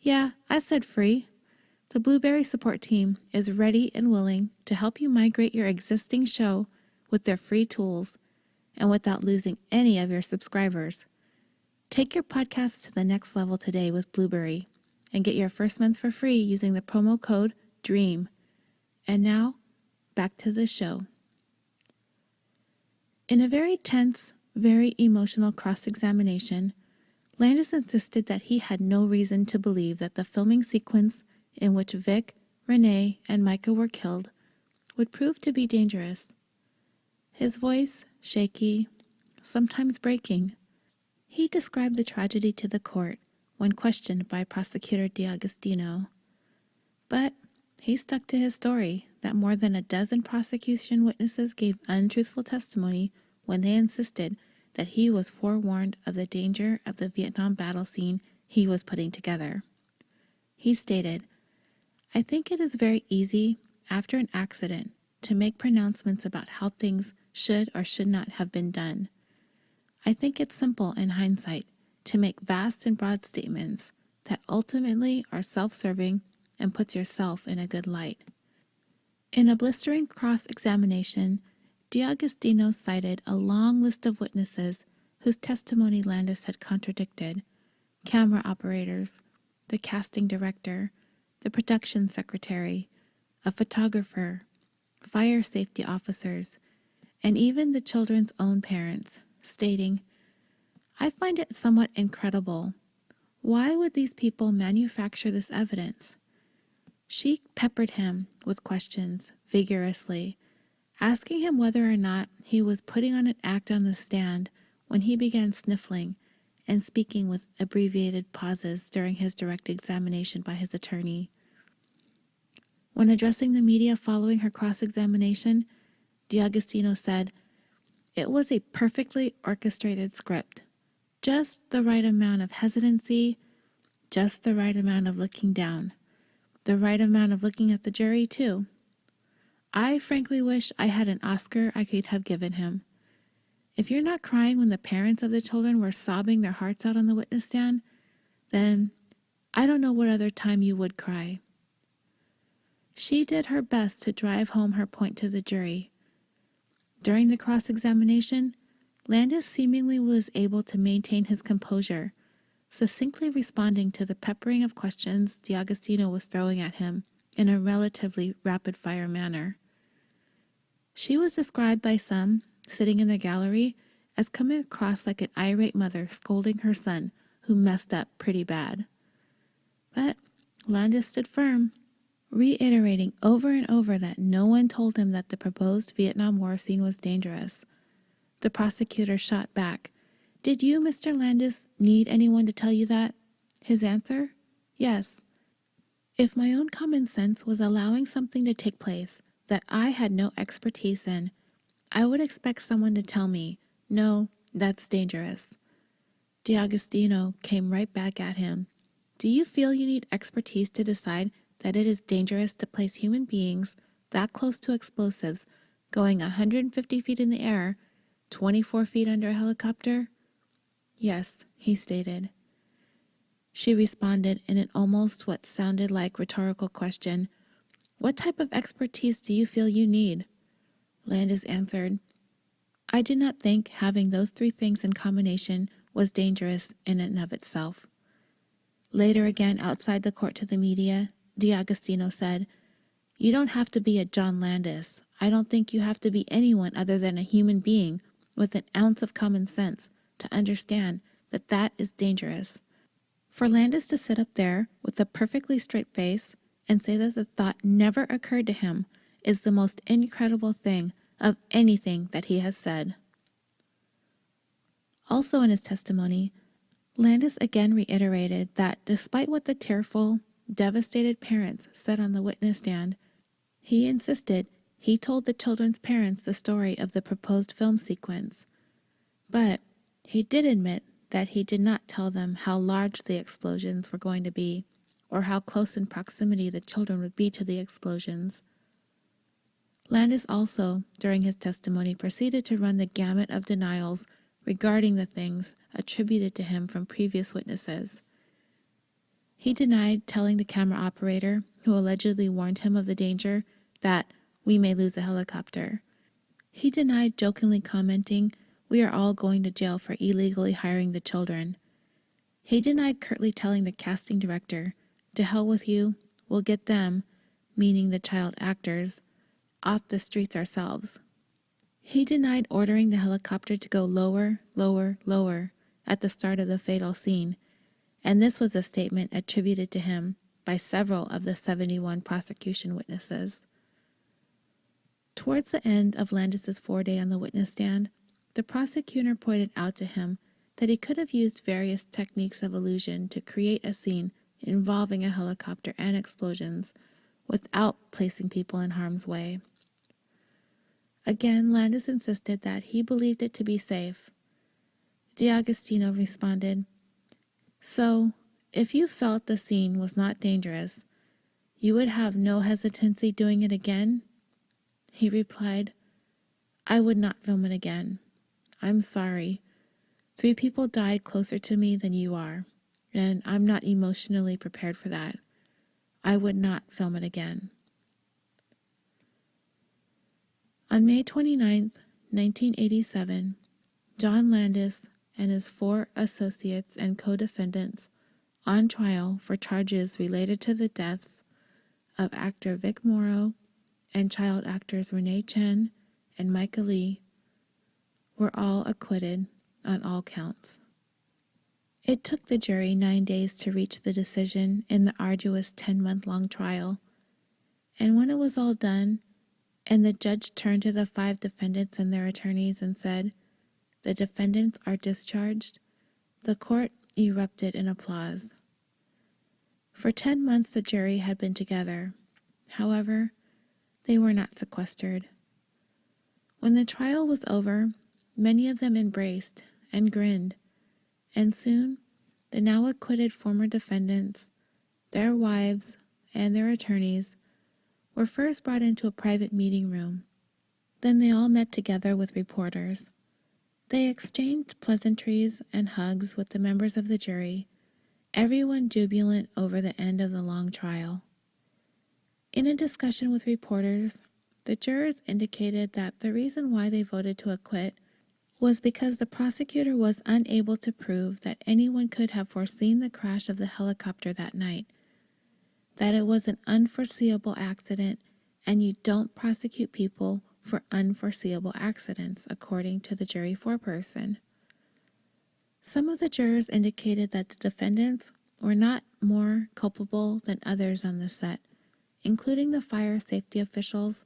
Yeah, I said free. The Blueberry support team is ready and willing to help you migrate your existing show with their free tools and without losing any of your subscribers. Take your podcast to the next level today with Blueberry and get your first month for free using the promo code DREAM. And now, back to the show. In a very tense, very emotional cross-examination, Landis insisted that he had no reason to believe that the filming sequence in which Vic, Renee, and Micah were killed would prove to be dangerous. His voice, shaky, sometimes breaking, he described the tragedy to the court when questioned by Prosecutor D'Agostino. But he stuck to his story that more than a dozen prosecution witnesses gave untruthful testimony when they insisted that he was forewarned of the danger of the Vietnam battle scene he was putting together. He stated, "I think it is very easy, after an accident, to make pronouncements about how things should or should not have been done. I think it's simple in hindsight to make vast and broad statements that ultimately are self-serving and puts yourself in a good light." In a blistering cross-examination, D'Agostino cited a long list of witnesses whose testimony Landis had contradicted: camera operators, the casting director, the production secretary, a photographer, fire safety officers, and even the children's own parents, stating, "I find it somewhat incredible. Why would these people manufacture this evidence?" She peppered him with questions vigorously, asking him whether or not he was putting on an act on the stand when he began sniffling and speaking with abbreviated pauses during his direct examination by his attorney. When addressing the media following her cross-examination, D'Agostino said, "It was a perfectly orchestrated script. Just the right amount of hesitancy, just the right amount of looking down, the right amount of looking at the jury, too. I frankly wish I had an Oscar I could have given him. If you're not crying when the parents of the children were sobbing their hearts out on the witness stand, then I don't know what other time you would cry." She did her best to drive home her point to the jury. During the cross-examination, Landis seemingly was able to maintain his composure, succinctly responding to the peppering of questions D'Agostino was throwing at him in a relatively rapid-fire manner. She was described by some, sitting in the gallery, as coming across like an irate mother scolding her son who messed up pretty bad. But Landis stood firm, reiterating over and over that no one told him that the proposed Vietnam War scene was dangerous. The prosecutor shot back, "Did you, Mr. Landis, need anyone to tell you that?" His answer? "Yes." If my own common sense was allowing something to take place that I had no expertise in, I would expect someone to tell me, no, that's dangerous. D'Agostino came right back at him. Do you feel you need expertise to decide that it is dangerous to place human beings that close to explosives going 150 feet in the air, 24 feet under a helicopter? Yes, he stated. She responded in an almost what sounded like rhetorical question. What type of expertise do you feel you need? Landis answered, I did not think having those three things in combination was dangerous in and of itself. Later again, outside the court to the media, D'Agostino said, You don't have to be a John Landis. I don't think you have to be anyone other than a human being with an ounce of common sense to understand that that is dangerous. For Landis to sit up there with a perfectly straight face and say that the thought never occurred to him is the most incredible thing of anything that he has said. Also in his testimony, Landis again reiterated that despite what the tearful, devastated parents said on the witness stand, he insisted he told the children's parents the story of the proposed film sequence. But he did admit that he did not tell them how large the explosions were going to be or how close in proximity the children would be to the explosions. Landis also, during his testimony, proceeded to run the gamut of denials regarding the things attributed to him from previous witnesses. He denied telling the camera operator, who allegedly warned him of the danger, that we may lose a helicopter. He denied jokingly commenting, we are all going to jail for illegally hiring the children. He denied curtly telling the casting director, to hell with you, we'll get them, meaning the child actors, off the streets ourselves. He denied ordering the helicopter to go lower, lower, lower at the start of the fatal scene, and this was a statement attributed to him by several of the 71 prosecution witnesses. Towards the end of Landis's 4-day on the witness stand, the prosecutor pointed out to him that he could have used various techniques of illusion to create a scene involving a helicopter and explosions without placing people in harm's way. Again, Landis insisted that he believed it to be safe. D'Agostino responded, So, if you felt the scene was not dangerous, you would have no hesitancy doing it again? He replied, I would not film it again. I'm sorry. 3 people died closer to me than you are, and I'm not emotionally prepared for that. I would not film it again. On May 29, 1987, John Landis and his 4 associates and co-defendants on trial for charges related to the deaths of actor Vic Morrow and child actors Renee Chen and Micah Lee were all acquitted on all counts. It took the jury 9 days to reach the decision in the arduous 10-month-long trial, and when it was all done, and the judge turned to the 5 defendants and their attorneys and said, The defendants are discharged, the court erupted in applause. For 10 months the jury had been together. However, they were not sequestered. When the trial was over, many of them embraced and grinned, and soon the now acquitted former defendants, their wives, and their attorneys were first brought into a private meeting room. Then they all met together with reporters. They exchanged pleasantries and hugs with the members of the jury, everyone jubilant over the end of the long trial. In a discussion with reporters, the jurors indicated that the reason why they voted to acquit was because the prosecutor was unable to prove that anyone could have foreseen the crash of the helicopter that night, that it was an unforeseeable accident, and you don't prosecute people for unforeseeable accidents, according to the jury foreperson. Some of the jurors indicated that the defendants were not more culpable than others on the set, including the fire safety officials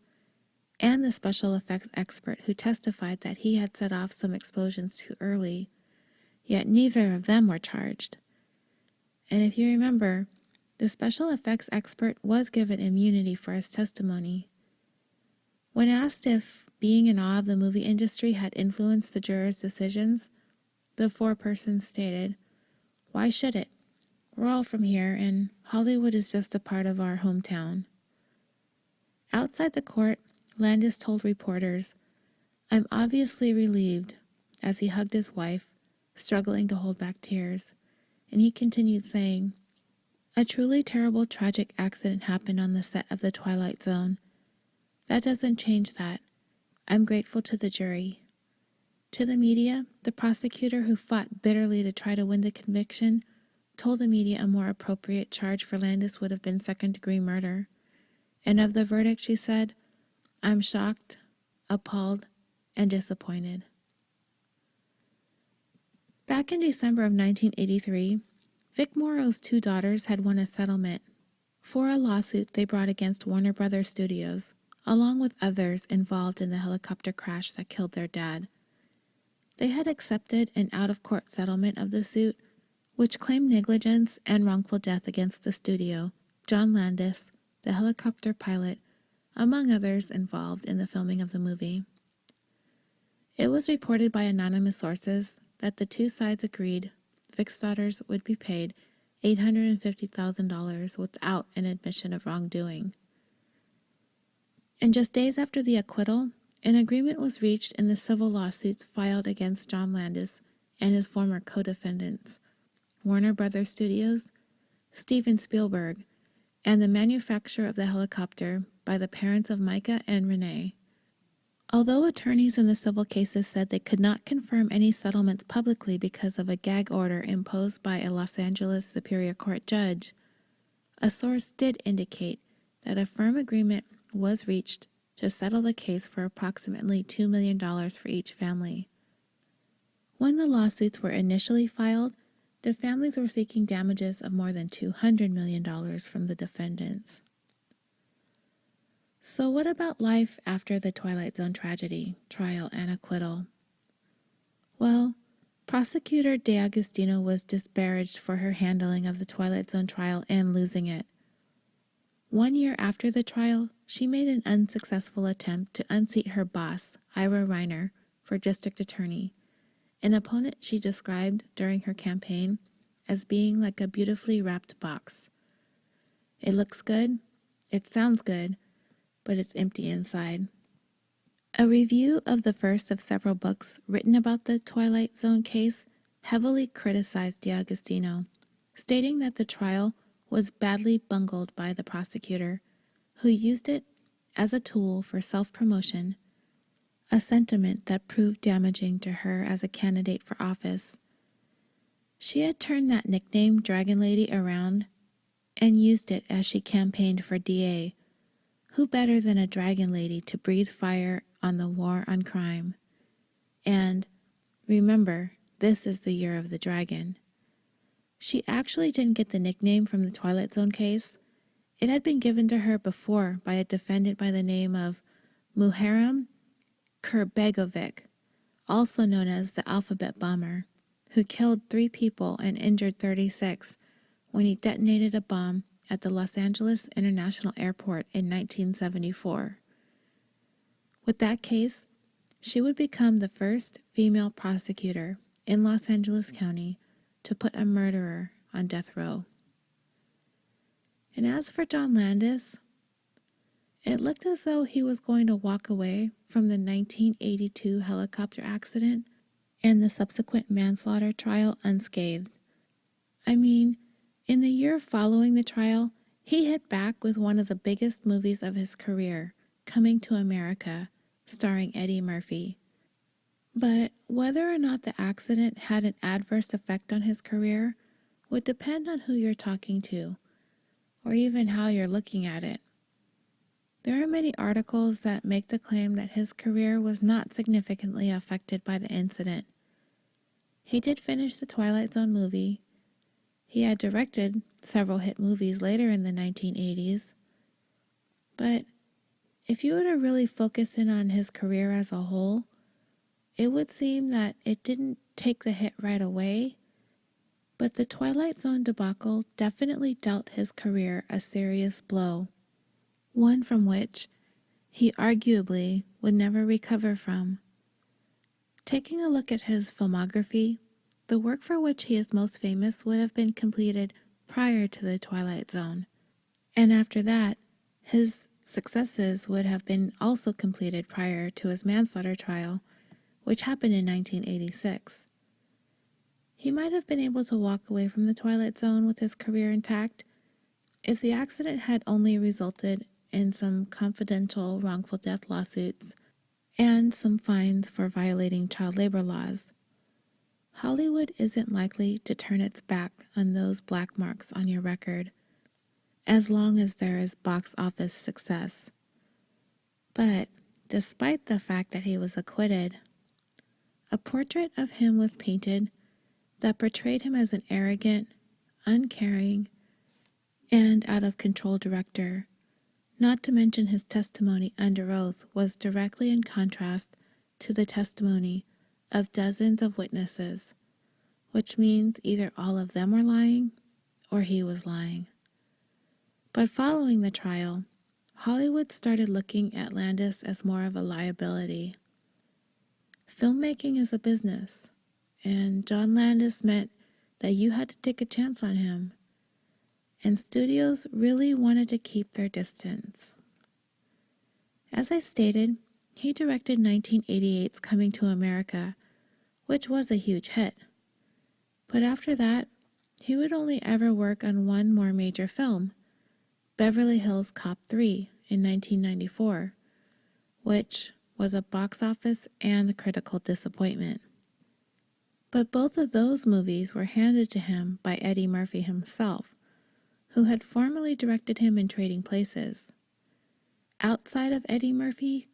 and the special effects expert who testified that he had set off some explosions too early, yet neither of them were charged. And if you remember, The special effects expert was given immunity for his testimony. When asked if being in awe of the movie industry had influenced the jurors' decisions, the foreperson stated, "Why should it? We're all from here, and Hollywood is just a part of our hometown." Outside the court, Landis told reporters, "I'm obviously relieved," as he hugged his wife, struggling to hold back tears, and he continued saying, "A truly terrible, tragic accident happened on the set of The Twilight Zone. That doesn't change that. I'm grateful to the jury." To the media, the prosecutor, who fought bitterly to try to win the conviction, told the media a more appropriate charge for Landis would have been second-degree murder. And of the verdict, she said, "I'm shocked, appalled, and disappointed." Back in December of 1983, Vic Morrow's two daughters had won a settlement for a lawsuit they brought against Warner Brothers Studios, along with others involved in the helicopter crash that killed their dad. They had accepted an out-of-court settlement of the suit, which claimed negligence and wrongful death against the studio, John Landis, the helicopter pilot, among others involved in the filming of the movie. It was reported by anonymous sources that the two sides agreed Vic's daughters would be paid $850,000 without an admission of wrongdoing. And just days after the acquittal, an agreement was reached in the civil lawsuits filed against John Landis and his former co-defendants, Warner Brothers Studios, Steven Spielberg, and the manufacturer of the helicopter by the parents of Micah and Renee. Although attorneys in the civil cases said they could not confirm any settlements publicly because of a gag order imposed by a Los Angeles Superior Court judge, a source did indicate that a firm agreement was reached to settle the case for approximately $2 million for each family. When the lawsuits were initially filed, the families were seeking damages of more than $200 million from the defendants. So what about life after the Twilight Zone tragedy, trial, and acquittal? Well, prosecutor DeAgostino was disparaged for her handling of the Twilight Zone trial and losing it. 1 year after the trial, she made an unsuccessful attempt to unseat her boss, Ira Reiner, for district attorney, an opponent she described during her campaign as being like a beautifully wrapped box. It looks good, it sounds good, but it's empty inside. A review of the first of several books written about the Twilight Zone case heavily criticized DeAgostino, stating that the trial was badly bungled by the prosecutor, who used it as a tool for self-promotion, a sentiment that proved damaging to her as a candidate for office. She had turned that nickname Dragon Lady around and used it as she campaigned for DA. Who better than a Dragon Lady to breathe fire on the war on crime? And remember, this is the year of the dragon. She actually didn't get the nickname from the Twilight Zone case. It had been given to her before by a defendant by the name of Muharrem Kurbegovic, also known as the Alphabet Bomber, who killed 3 people and injured 36 when he detonated a bomb at the Los Angeles International Airport in 1974. With that case, she would become the first female prosecutor in Los Angeles County to put a murderer on death row. And as for John Landis, it looked as though he was going to walk away from the 1982 helicopter accident and the subsequent manslaughter trial unscathed. I mean, in the year following the trial, he hit back with one of the biggest movies of his career, Coming to America, starring Eddie Murphy. But whether or not the accident had an adverse effect on his career would depend on who you're talking to, or even how you're looking at it. There are many articles that make the claim that his career was not significantly affected by the incident. He did finish the Twilight Zone movie. He had directed several hit movies later in the 1980s. But if you were to really focus in on his career as a whole, it would seem that it didn't take the hit right away, But the Twilight Zone debacle definitely dealt his career a serious blow, one from which he arguably would never recover from. Taking a look at his filmography, the work for which he is most famous would have been completed prior to the Twilight Zone. And after that, his successes would have been also completed prior to his manslaughter trial, which happened in 1986. He might have been able to walk away from the Twilight Zone with his career intact if the accident had only resulted in some confidential wrongful death lawsuits and some fines for violating child labor laws. Hollywood isn't likely to turn its back on those black marks on your record as long as there is box office success. But despite the fact that he was acquitted, a portrait of him was painted that portrayed him as an arrogant, uncaring, and out-of-control director. Not to mention his testimony under oath was directly in contrast to the testimony of dozens of witnesses, which means either all of them were lying or he was lying. But following the trial, Hollywood started looking at Landis as more of a liability. Filmmaking is a business, and John Landis meant that you had to take a chance on him, and studios really wanted to keep their distance. As I stated, he directed 1988's Coming to America, which was a huge hit. But after that, he would only ever work on one more major film, Beverly Hills Cop 3 in 1994, which was a box office and critical disappointment. But both of those movies were handed to him by Eddie Murphy himself, who had formerly directed him in Trading Places. Outside of Eddie Murphy,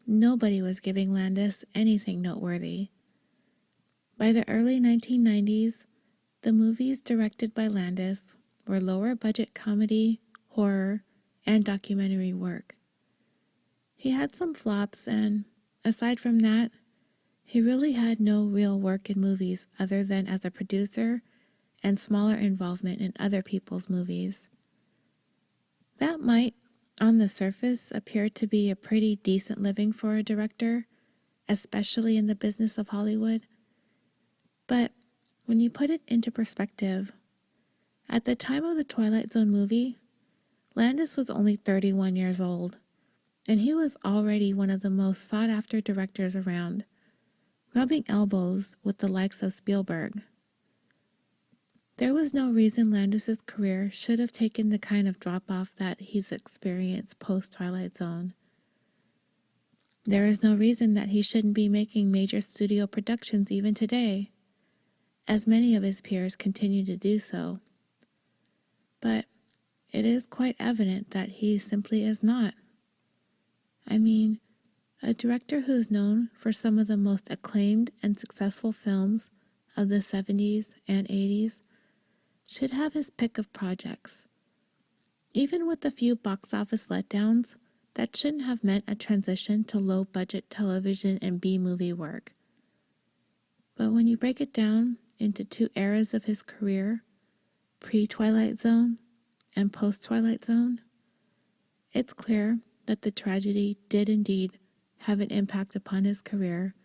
nobody was giving Landis anything noteworthy. By the early 1990s, the movies directed by Landis were lower-budget comedy, horror, and documentary work. He had some flops, and aside from that, he really had no real work in movies other than as a producer and smaller involvement in other people's movies. That might, on the surface, appear to be a pretty decent living for a director, especially in the business of Hollywood. But when you put it into perspective, at the time of the Twilight Zone movie, Landis was only 31 years old, and he was already one of the most sought-after directors around, rubbing elbows with the likes of Spielberg. There was no reason Landis's career should have taken the kind of drop-off that he's experienced post-Twilight Zone. There is no reason that he shouldn't be making major studio productions even today, as many of his peers continue to do so. But it is quite evident that he simply is not. I mean, a director who's known for some of the most acclaimed and successful films of the 70s and 80s should have his pick of projects. Even with a few box office letdowns, that shouldn't have meant a transition to low-budget television and B-movie work. But when you break it down into two eras of his career, pre-Twilight Zone and post-Twilight Zone, it's clear that the tragedy did indeed have an impact upon his career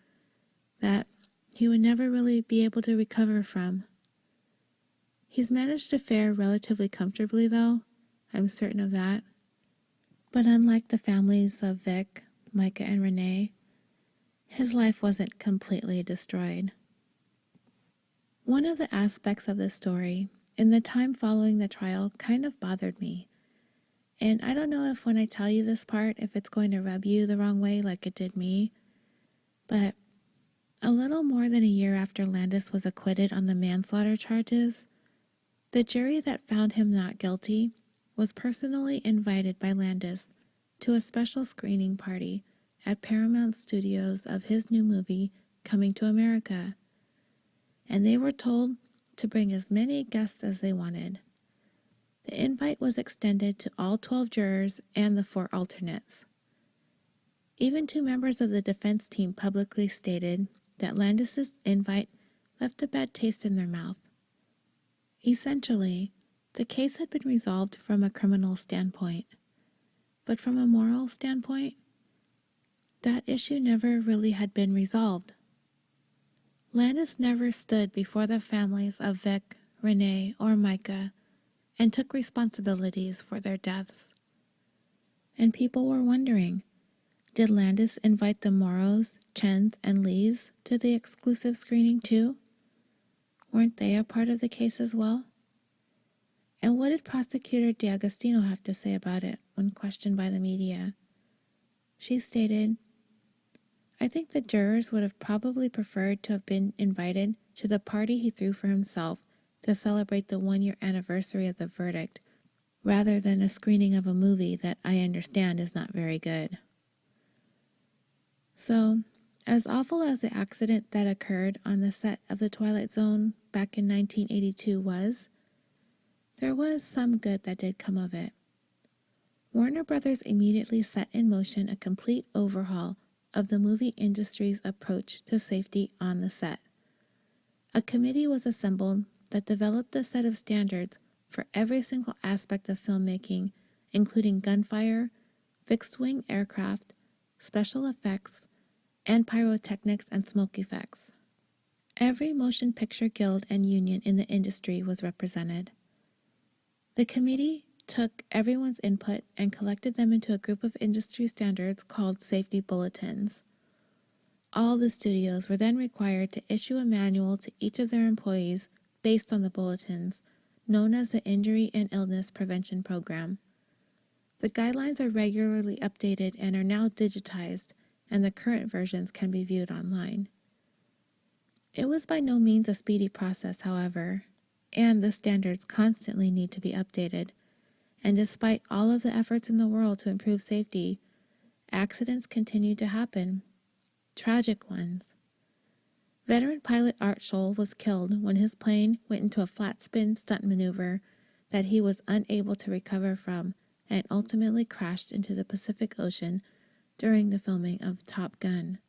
that he would never really be able to recover from. He's managed to fare relatively comfortably, though, I'm certain of that. But unlike the families of Vic, Micah, and Renee, his life wasn't completely destroyed. One of the aspects of this story, in the time following the trial, kind of bothered me. And I don't know if when I tell you this part, if it's going to rub you the wrong way like it did me, but a little more than a year after Landis was acquitted on the manslaughter charges, the jury that found him not guilty was personally invited by Landis to a special screening party at Paramount Studios of his new movie, Coming to America, and they were told to bring as many guests as they wanted. The invite was extended to all 12 jurors and the 4 alternates. Even 2 members of the defense team publicly stated that Landis's invite left a bad taste in their mouth. Essentially, the case had been resolved from a criminal standpoint, but from a moral standpoint, that issue never really had been resolved. Landis never stood before the families of Vic, Renee, or Micah and took responsibilities for their deaths. And people were wondering, did Landis invite the Morrows, Chens, and Lees to the exclusive screening too? Weren't they a part of the case as well? And what did Prosecutor D'Agostino have to say about it when questioned by the media? She stated, "I think the jurors would have probably preferred to have been invited to the party he threw for himself to celebrate the 1-year anniversary of the verdict, rather than a screening of a movie that I understand is not very good." So, as awful as the accident that occurred on the set of The Twilight Zone back in 1982 was, there was some good that did come of it. Warner Brothers immediately set in motion a complete overhaul of the movie industry's approach to safety on the set. A committee was assembled that developed a set of standards for every single aspect of filmmaking, including gunfire, fixed-wing aircraft, special effects, and pyrotechnics and smoke effects. Every motion picture guild and union in the industry was represented. The committee took everyone's input and collected them into a group of industry standards called safety bulletins. All the studios were then required to issue a manual to each of their employees based on the bulletins, known as the Injury and Illness Prevention Program. The guidelines are regularly updated and are now digitized, and the current versions can be viewed online. It was by no means a speedy process, however, and the standards constantly need to be updated. And despite all of the efforts in the world to improve safety, accidents continue to happen. Tragic ones. Veteran pilot Art Scholl was killed when his plane went into a flat spin stunt maneuver that he was unable to recover from and ultimately crashed into the Pacific Ocean during the filming of Top Gun.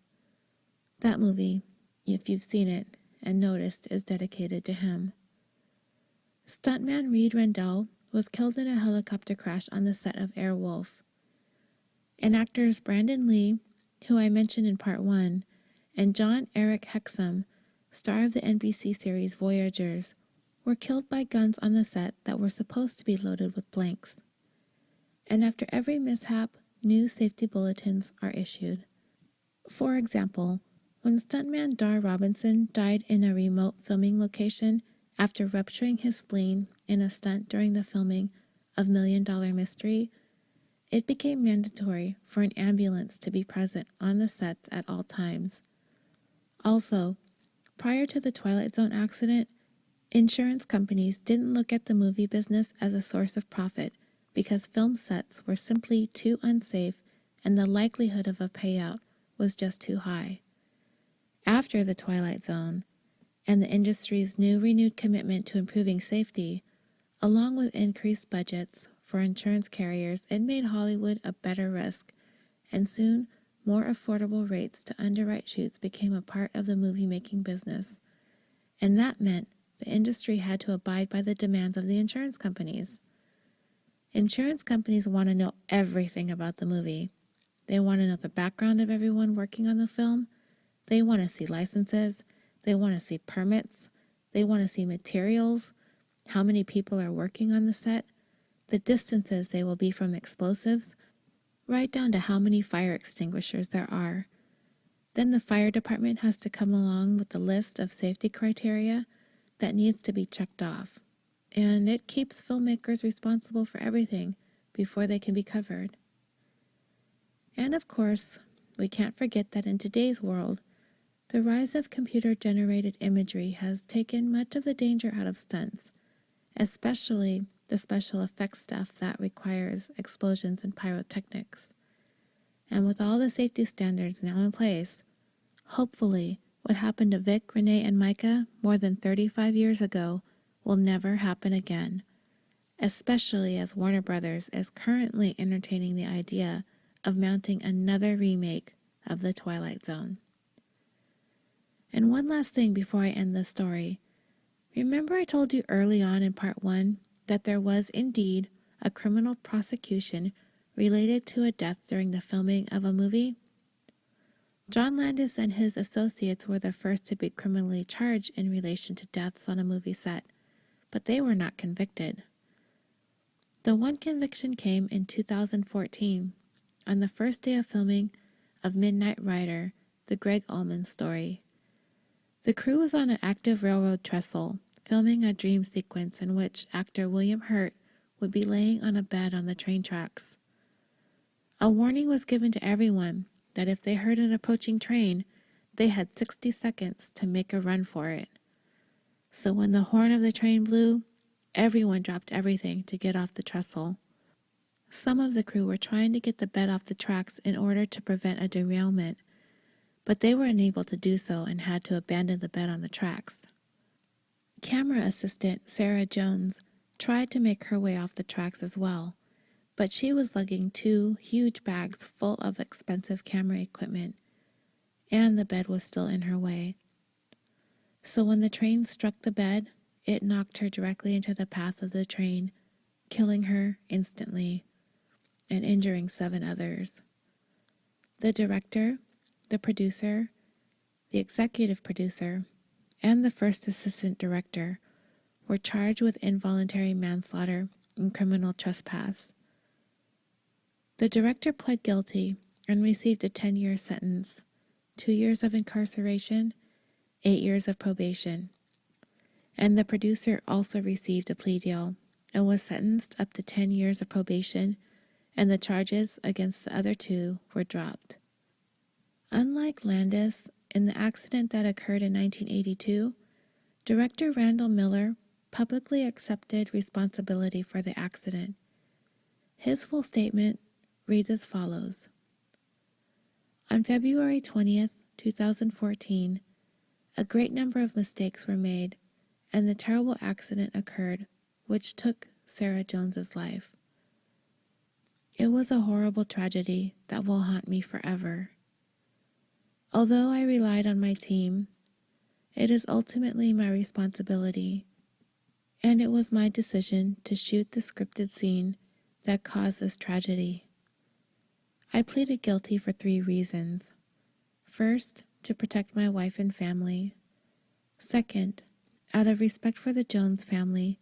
That movie, if you've seen it and noticed, is dedicated to him. Stuntman Reed Rendell was killed in a helicopter crash on the set of Airwolf. And actors Brandon Lee, who I mentioned in part 1, and John Eric Hexum, star of the NBC series Voyagers, were killed by guns on the set that were supposed to be loaded with blanks. And after every mishap, new safety bulletins are issued. For example, when stuntman Dar Robinson died in a remote filming location after rupturing his spleen in a stunt during the filming of $1 Million Mystery, it became mandatory for an ambulance to be present on the sets at all times. Also, prior to the Twilight Zone accident, insurance companies didn't look at the movie business as a source of profit because film sets were simply too unsafe and the likelihood of a payout was just too high. After the Twilight Zone, and the industry's renewed commitment to improving safety, along with increased budgets for insurance carriers, it made Hollywood a better risk, and soon more affordable rates to underwrite shoots became a part of the movie-making business. And that meant the industry had to abide by the demands of the insurance companies. Insurance companies want to know everything about the movie. They want to know the background of everyone working on the film. They want to see licenses. They want to see permits. They want to see materials, how many people are working on the set, the distances they will be from explosives, right down to how many fire extinguishers there are. Then the fire department has to come along with a list of safety criteria that needs to be checked off. And it keeps filmmakers responsible for everything before they can be covered. And of course, we can't forget that in today's world, the rise of computer-generated imagery has taken much of the danger out of stunts, especially the special effects stuff that requires explosions and pyrotechnics. And with all the safety standards now in place, hopefully what happened to Vic, Renee, and Micah more than 35 years ago will never happen again, especially as Warner Brothers is currently entertaining the idea of mounting another remake of The Twilight Zone. And one last thing before I end this story. Remember I told you early on in part 1 that there was indeed a criminal prosecution related to a death during the filming of a movie? John Landis and his associates were the first to be criminally charged in relation to deaths on a movie set, but they were not convicted. The one conviction came in 2014, on the first day of filming of Midnight Rider, the Greg Allman story. The crew was on an active railroad trestle, filming a dream sequence in which actor William Hurt would be laying on a bed on the train tracks. A warning was given to everyone that if they heard an approaching train, they had 60 seconds to make a run for it. So when the horn of the train blew, everyone dropped everything to get off the trestle. Some of the crew were trying to get the bed off the tracks in order to prevent a derailment, but they were unable to do so and had to abandon the bed on the tracks. Camera assistant Sarah Jones tried to make her way off the tracks as well, but she was lugging 2 huge bags full of expensive camera equipment, and the bed was still in her way. So when the train struck the bed, it knocked her directly into the path of the train, killing her instantly and injuring 7 others. The director, the producer, the executive producer, and the first assistant director were charged with involuntary manslaughter and criminal trespass. The director pled guilty and received a 10-year sentence, 2 years of incarceration, 8 years of probation. And the producer also received a plea deal and was sentenced up to 10 years of probation, and the charges against the other 2 were dropped. Unlike Landis, in the accident that occurred in 1982, director Randall Miller publicly accepted responsibility for the accident. His full statement reads as follows. On February 20th, 2014, a great number of mistakes were made, and the terrible accident occurred, which took Sarah Jones's life. It was a horrible tragedy that will haunt me forever. Although I relied on my team, it is ultimately my responsibility, and it was my decision to shoot the scripted scene that caused this tragedy. I pleaded guilty for 3 reasons. First, to protect my wife and family. Second, out of respect for the Jones family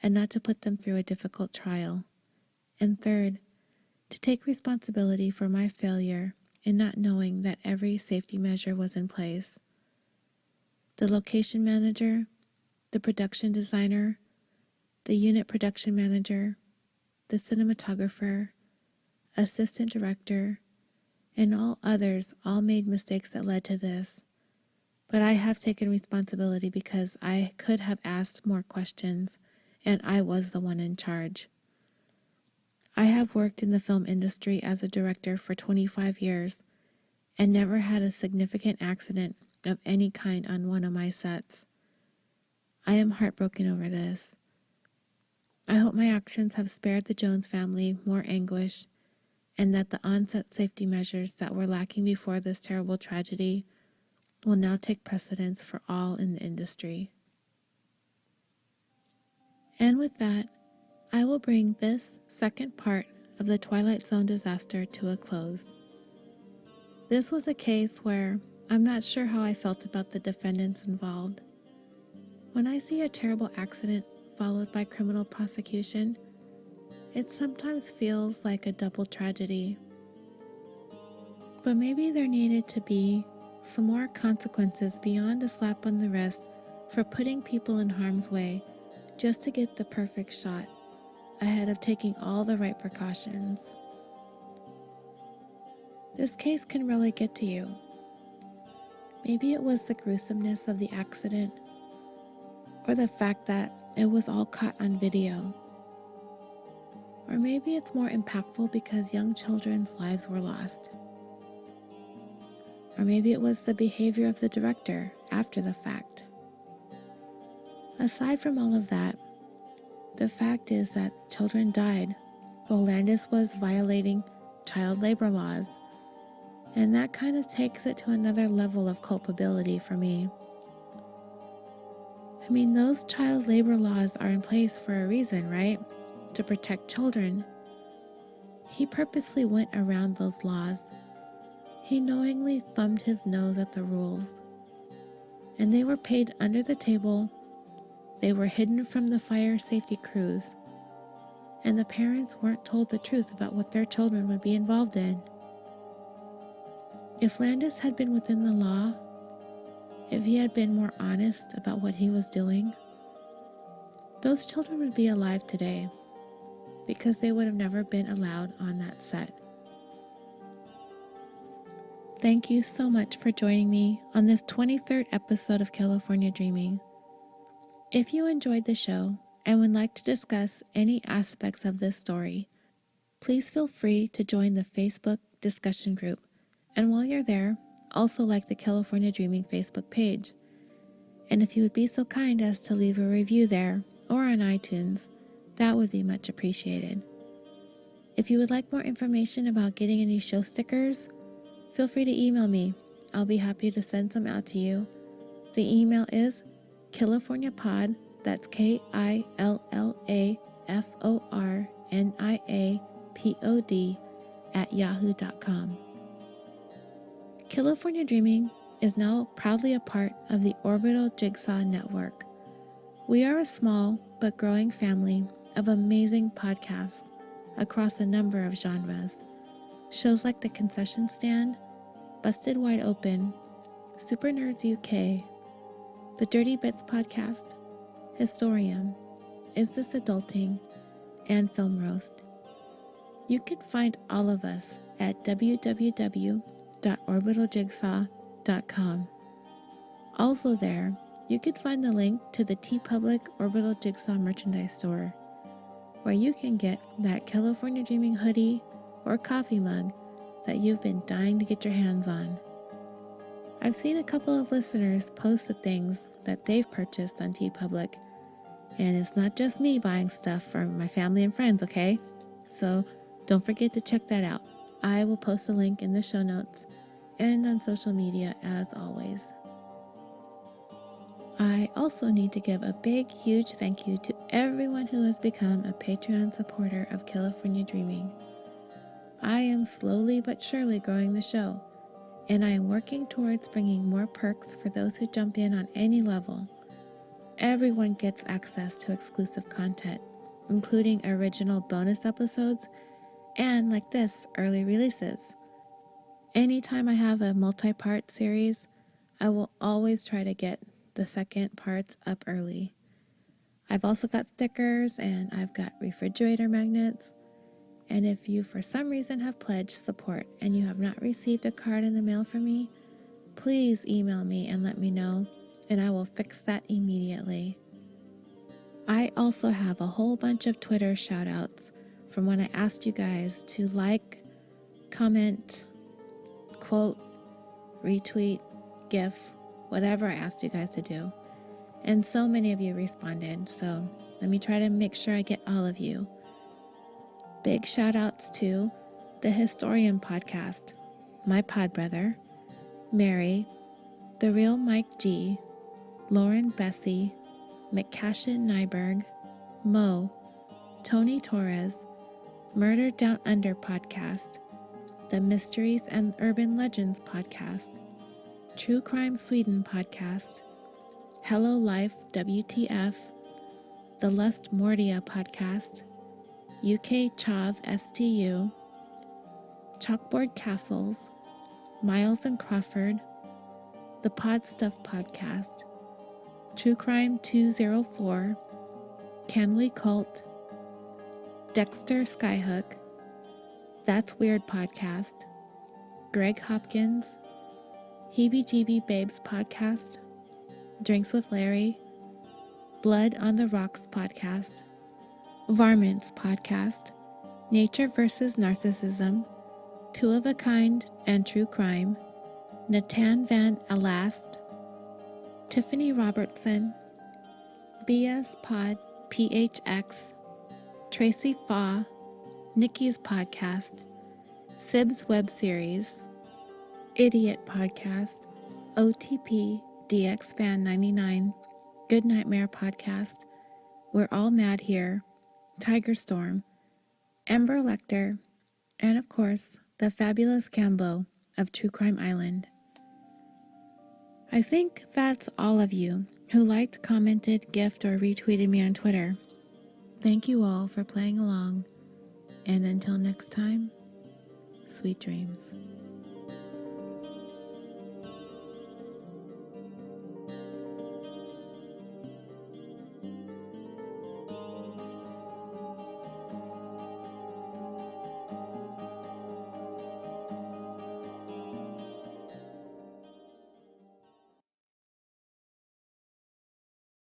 and not to put them through a difficult trial. And third, to take responsibility for my failure in not knowing that every safety measure was in place. The location manager, the production designer, the unit production manager, the cinematographer, assistant director, and all others all made mistakes that led to this. But I have taken responsibility because I could have asked more questions, and I was the one in charge. I have worked in the film industry as a director for 25 years and never had a significant accident of any kind on one of my sets. I am heartbroken over this. I hope my actions have spared the Jones family more anguish, and that the on-set safety measures that were lacking before this terrible tragedy will now take precedence for all in the industry. And with that, I will bring this second part of the Twilight Zone disaster to a close. This was a case where I'm not sure how I felt about the defendants involved. When I see a terrible accident followed by criminal prosecution, it sometimes feels like a double tragedy. But maybe there needed to be some more consequences beyond a slap on the wrist for putting people in harm's way just to get the perfect shot, ahead of taking all the right precautions. This case can really get to you. Maybe it was the gruesomeness of the accident, or the fact that it was all caught on video. Or maybe it's more impactful because young children's lives were lost. Or maybe it was the behavior of the director after the fact. Aside from all of that, the fact is that children died while Landis was violating child labor laws, and that kind of takes it to another level of culpability for me. I mean, those child labor laws are in place for a reason, right? To protect children. He purposely went around those laws. He knowingly thumbed his nose at the rules. And they were paid under the table. They were hidden from the fire safety crews. And the parents weren't told the truth about what their children would be involved in. If Landis had been within the law, if he had been more honest about what he was doing, those children would be alive today because they would have never been allowed on that set. Thank you so much for joining me on this 23rd episode of California Dreaming. If you enjoyed the show and would like to discuss any aspects of this story, please feel free to join the Facebook discussion group. And while you're there, also like the California Dreaming Facebook page. And if you would be so kind as to leave a review there or on iTunes, that would be much appreciated. If you would like more information about getting any show stickers, feel free to email me. I'll be happy to send some out to you. The email is KiliforniaPod, that's KILLAFORNIAPOD @yahoo.com. California Dreaming is now proudly a part of the Orbital Jigsaw Network. We are a small but growing family of amazing podcasts across a number of genres. Shows like The Concession Stand, Busted Wide Open, Super Nerds UK, The Dirty Bits Podcast, Historium, Is This Adulting, and Film Roast. You can find all of us at www.orbitaljigsaw.com. Also there, you can find the link to the TeePublic Orbital Jigsaw merchandise store, where you can get that California Dreaming hoodie or coffee mug that you've been dying to get your hands on. I've seen a couple of listeners post the things that they've purchased on TeePublic, and it's not just me buying stuff for my family and friends, okay? So don't forget to check that out. I will post a link in the show notes and on social media as always. I also need to give a big, huge thank you to everyone who has become a Patreon supporter of California Dreaming. I am slowly but surely growing the show, and I am working towards bringing more perks for those who jump in on any level. Everyone gets access to exclusive content, including original bonus episodes and, like this, early releases. Anytime I have a multi-part series, I will always try to get the second parts up early. I've also got stickers and I've got refrigerator magnets. And if you for some reason have pledged support and you have not received a card in the mail from me, please email me and let me know, and I will fix that immediately. I also have a whole bunch of Twitter shoutouts from when I asked you guys to like, comment, quote, retweet, GIF, whatever I asked you guys to do. And so many of you responded, so let me try to make sure I get all of you. Big shout outs to the Historian Podcast, my pod brother, Mary, The Real Mike G, Lauren Bessie, McCashin Nyberg, Mo, Tony Torres, Murder Down Under Podcast, the Mysteries and Urban Legends Podcast, True Crime Sweden Podcast, Hello Life WTF, the Lust Mordia Podcast, UK Chav STU, Chalkboard Castles, Miles and Crawford, the Pod Stuff Podcast, True Crime 204, Can We Cult, Dexter Skyhook, That's Weird Podcast, Greg Hopkins, Heebie Jeebie Babes Podcast, Drinks with Larry, Blood on the Rocks Podcast, Varmints Podcast, Nature vs. Narcissism, Two of a Kind and True Crime, Natan Van Alast, Tiffany Robertson, BS Pod PHX, Tracy Faw, Nikki's Podcast, Sib's Web Series, Idiot Podcast, OTP DX Fan 99, Good Nightmare Podcast, We're All Mad Here, Tiger Storm, Amber Lecter, and of course, the fabulous Cambo of True Crime Island. I think that's all of you who liked, commented, gifted, or retweeted me on Twitter. Thank you all for playing along, and until next time, sweet dreams.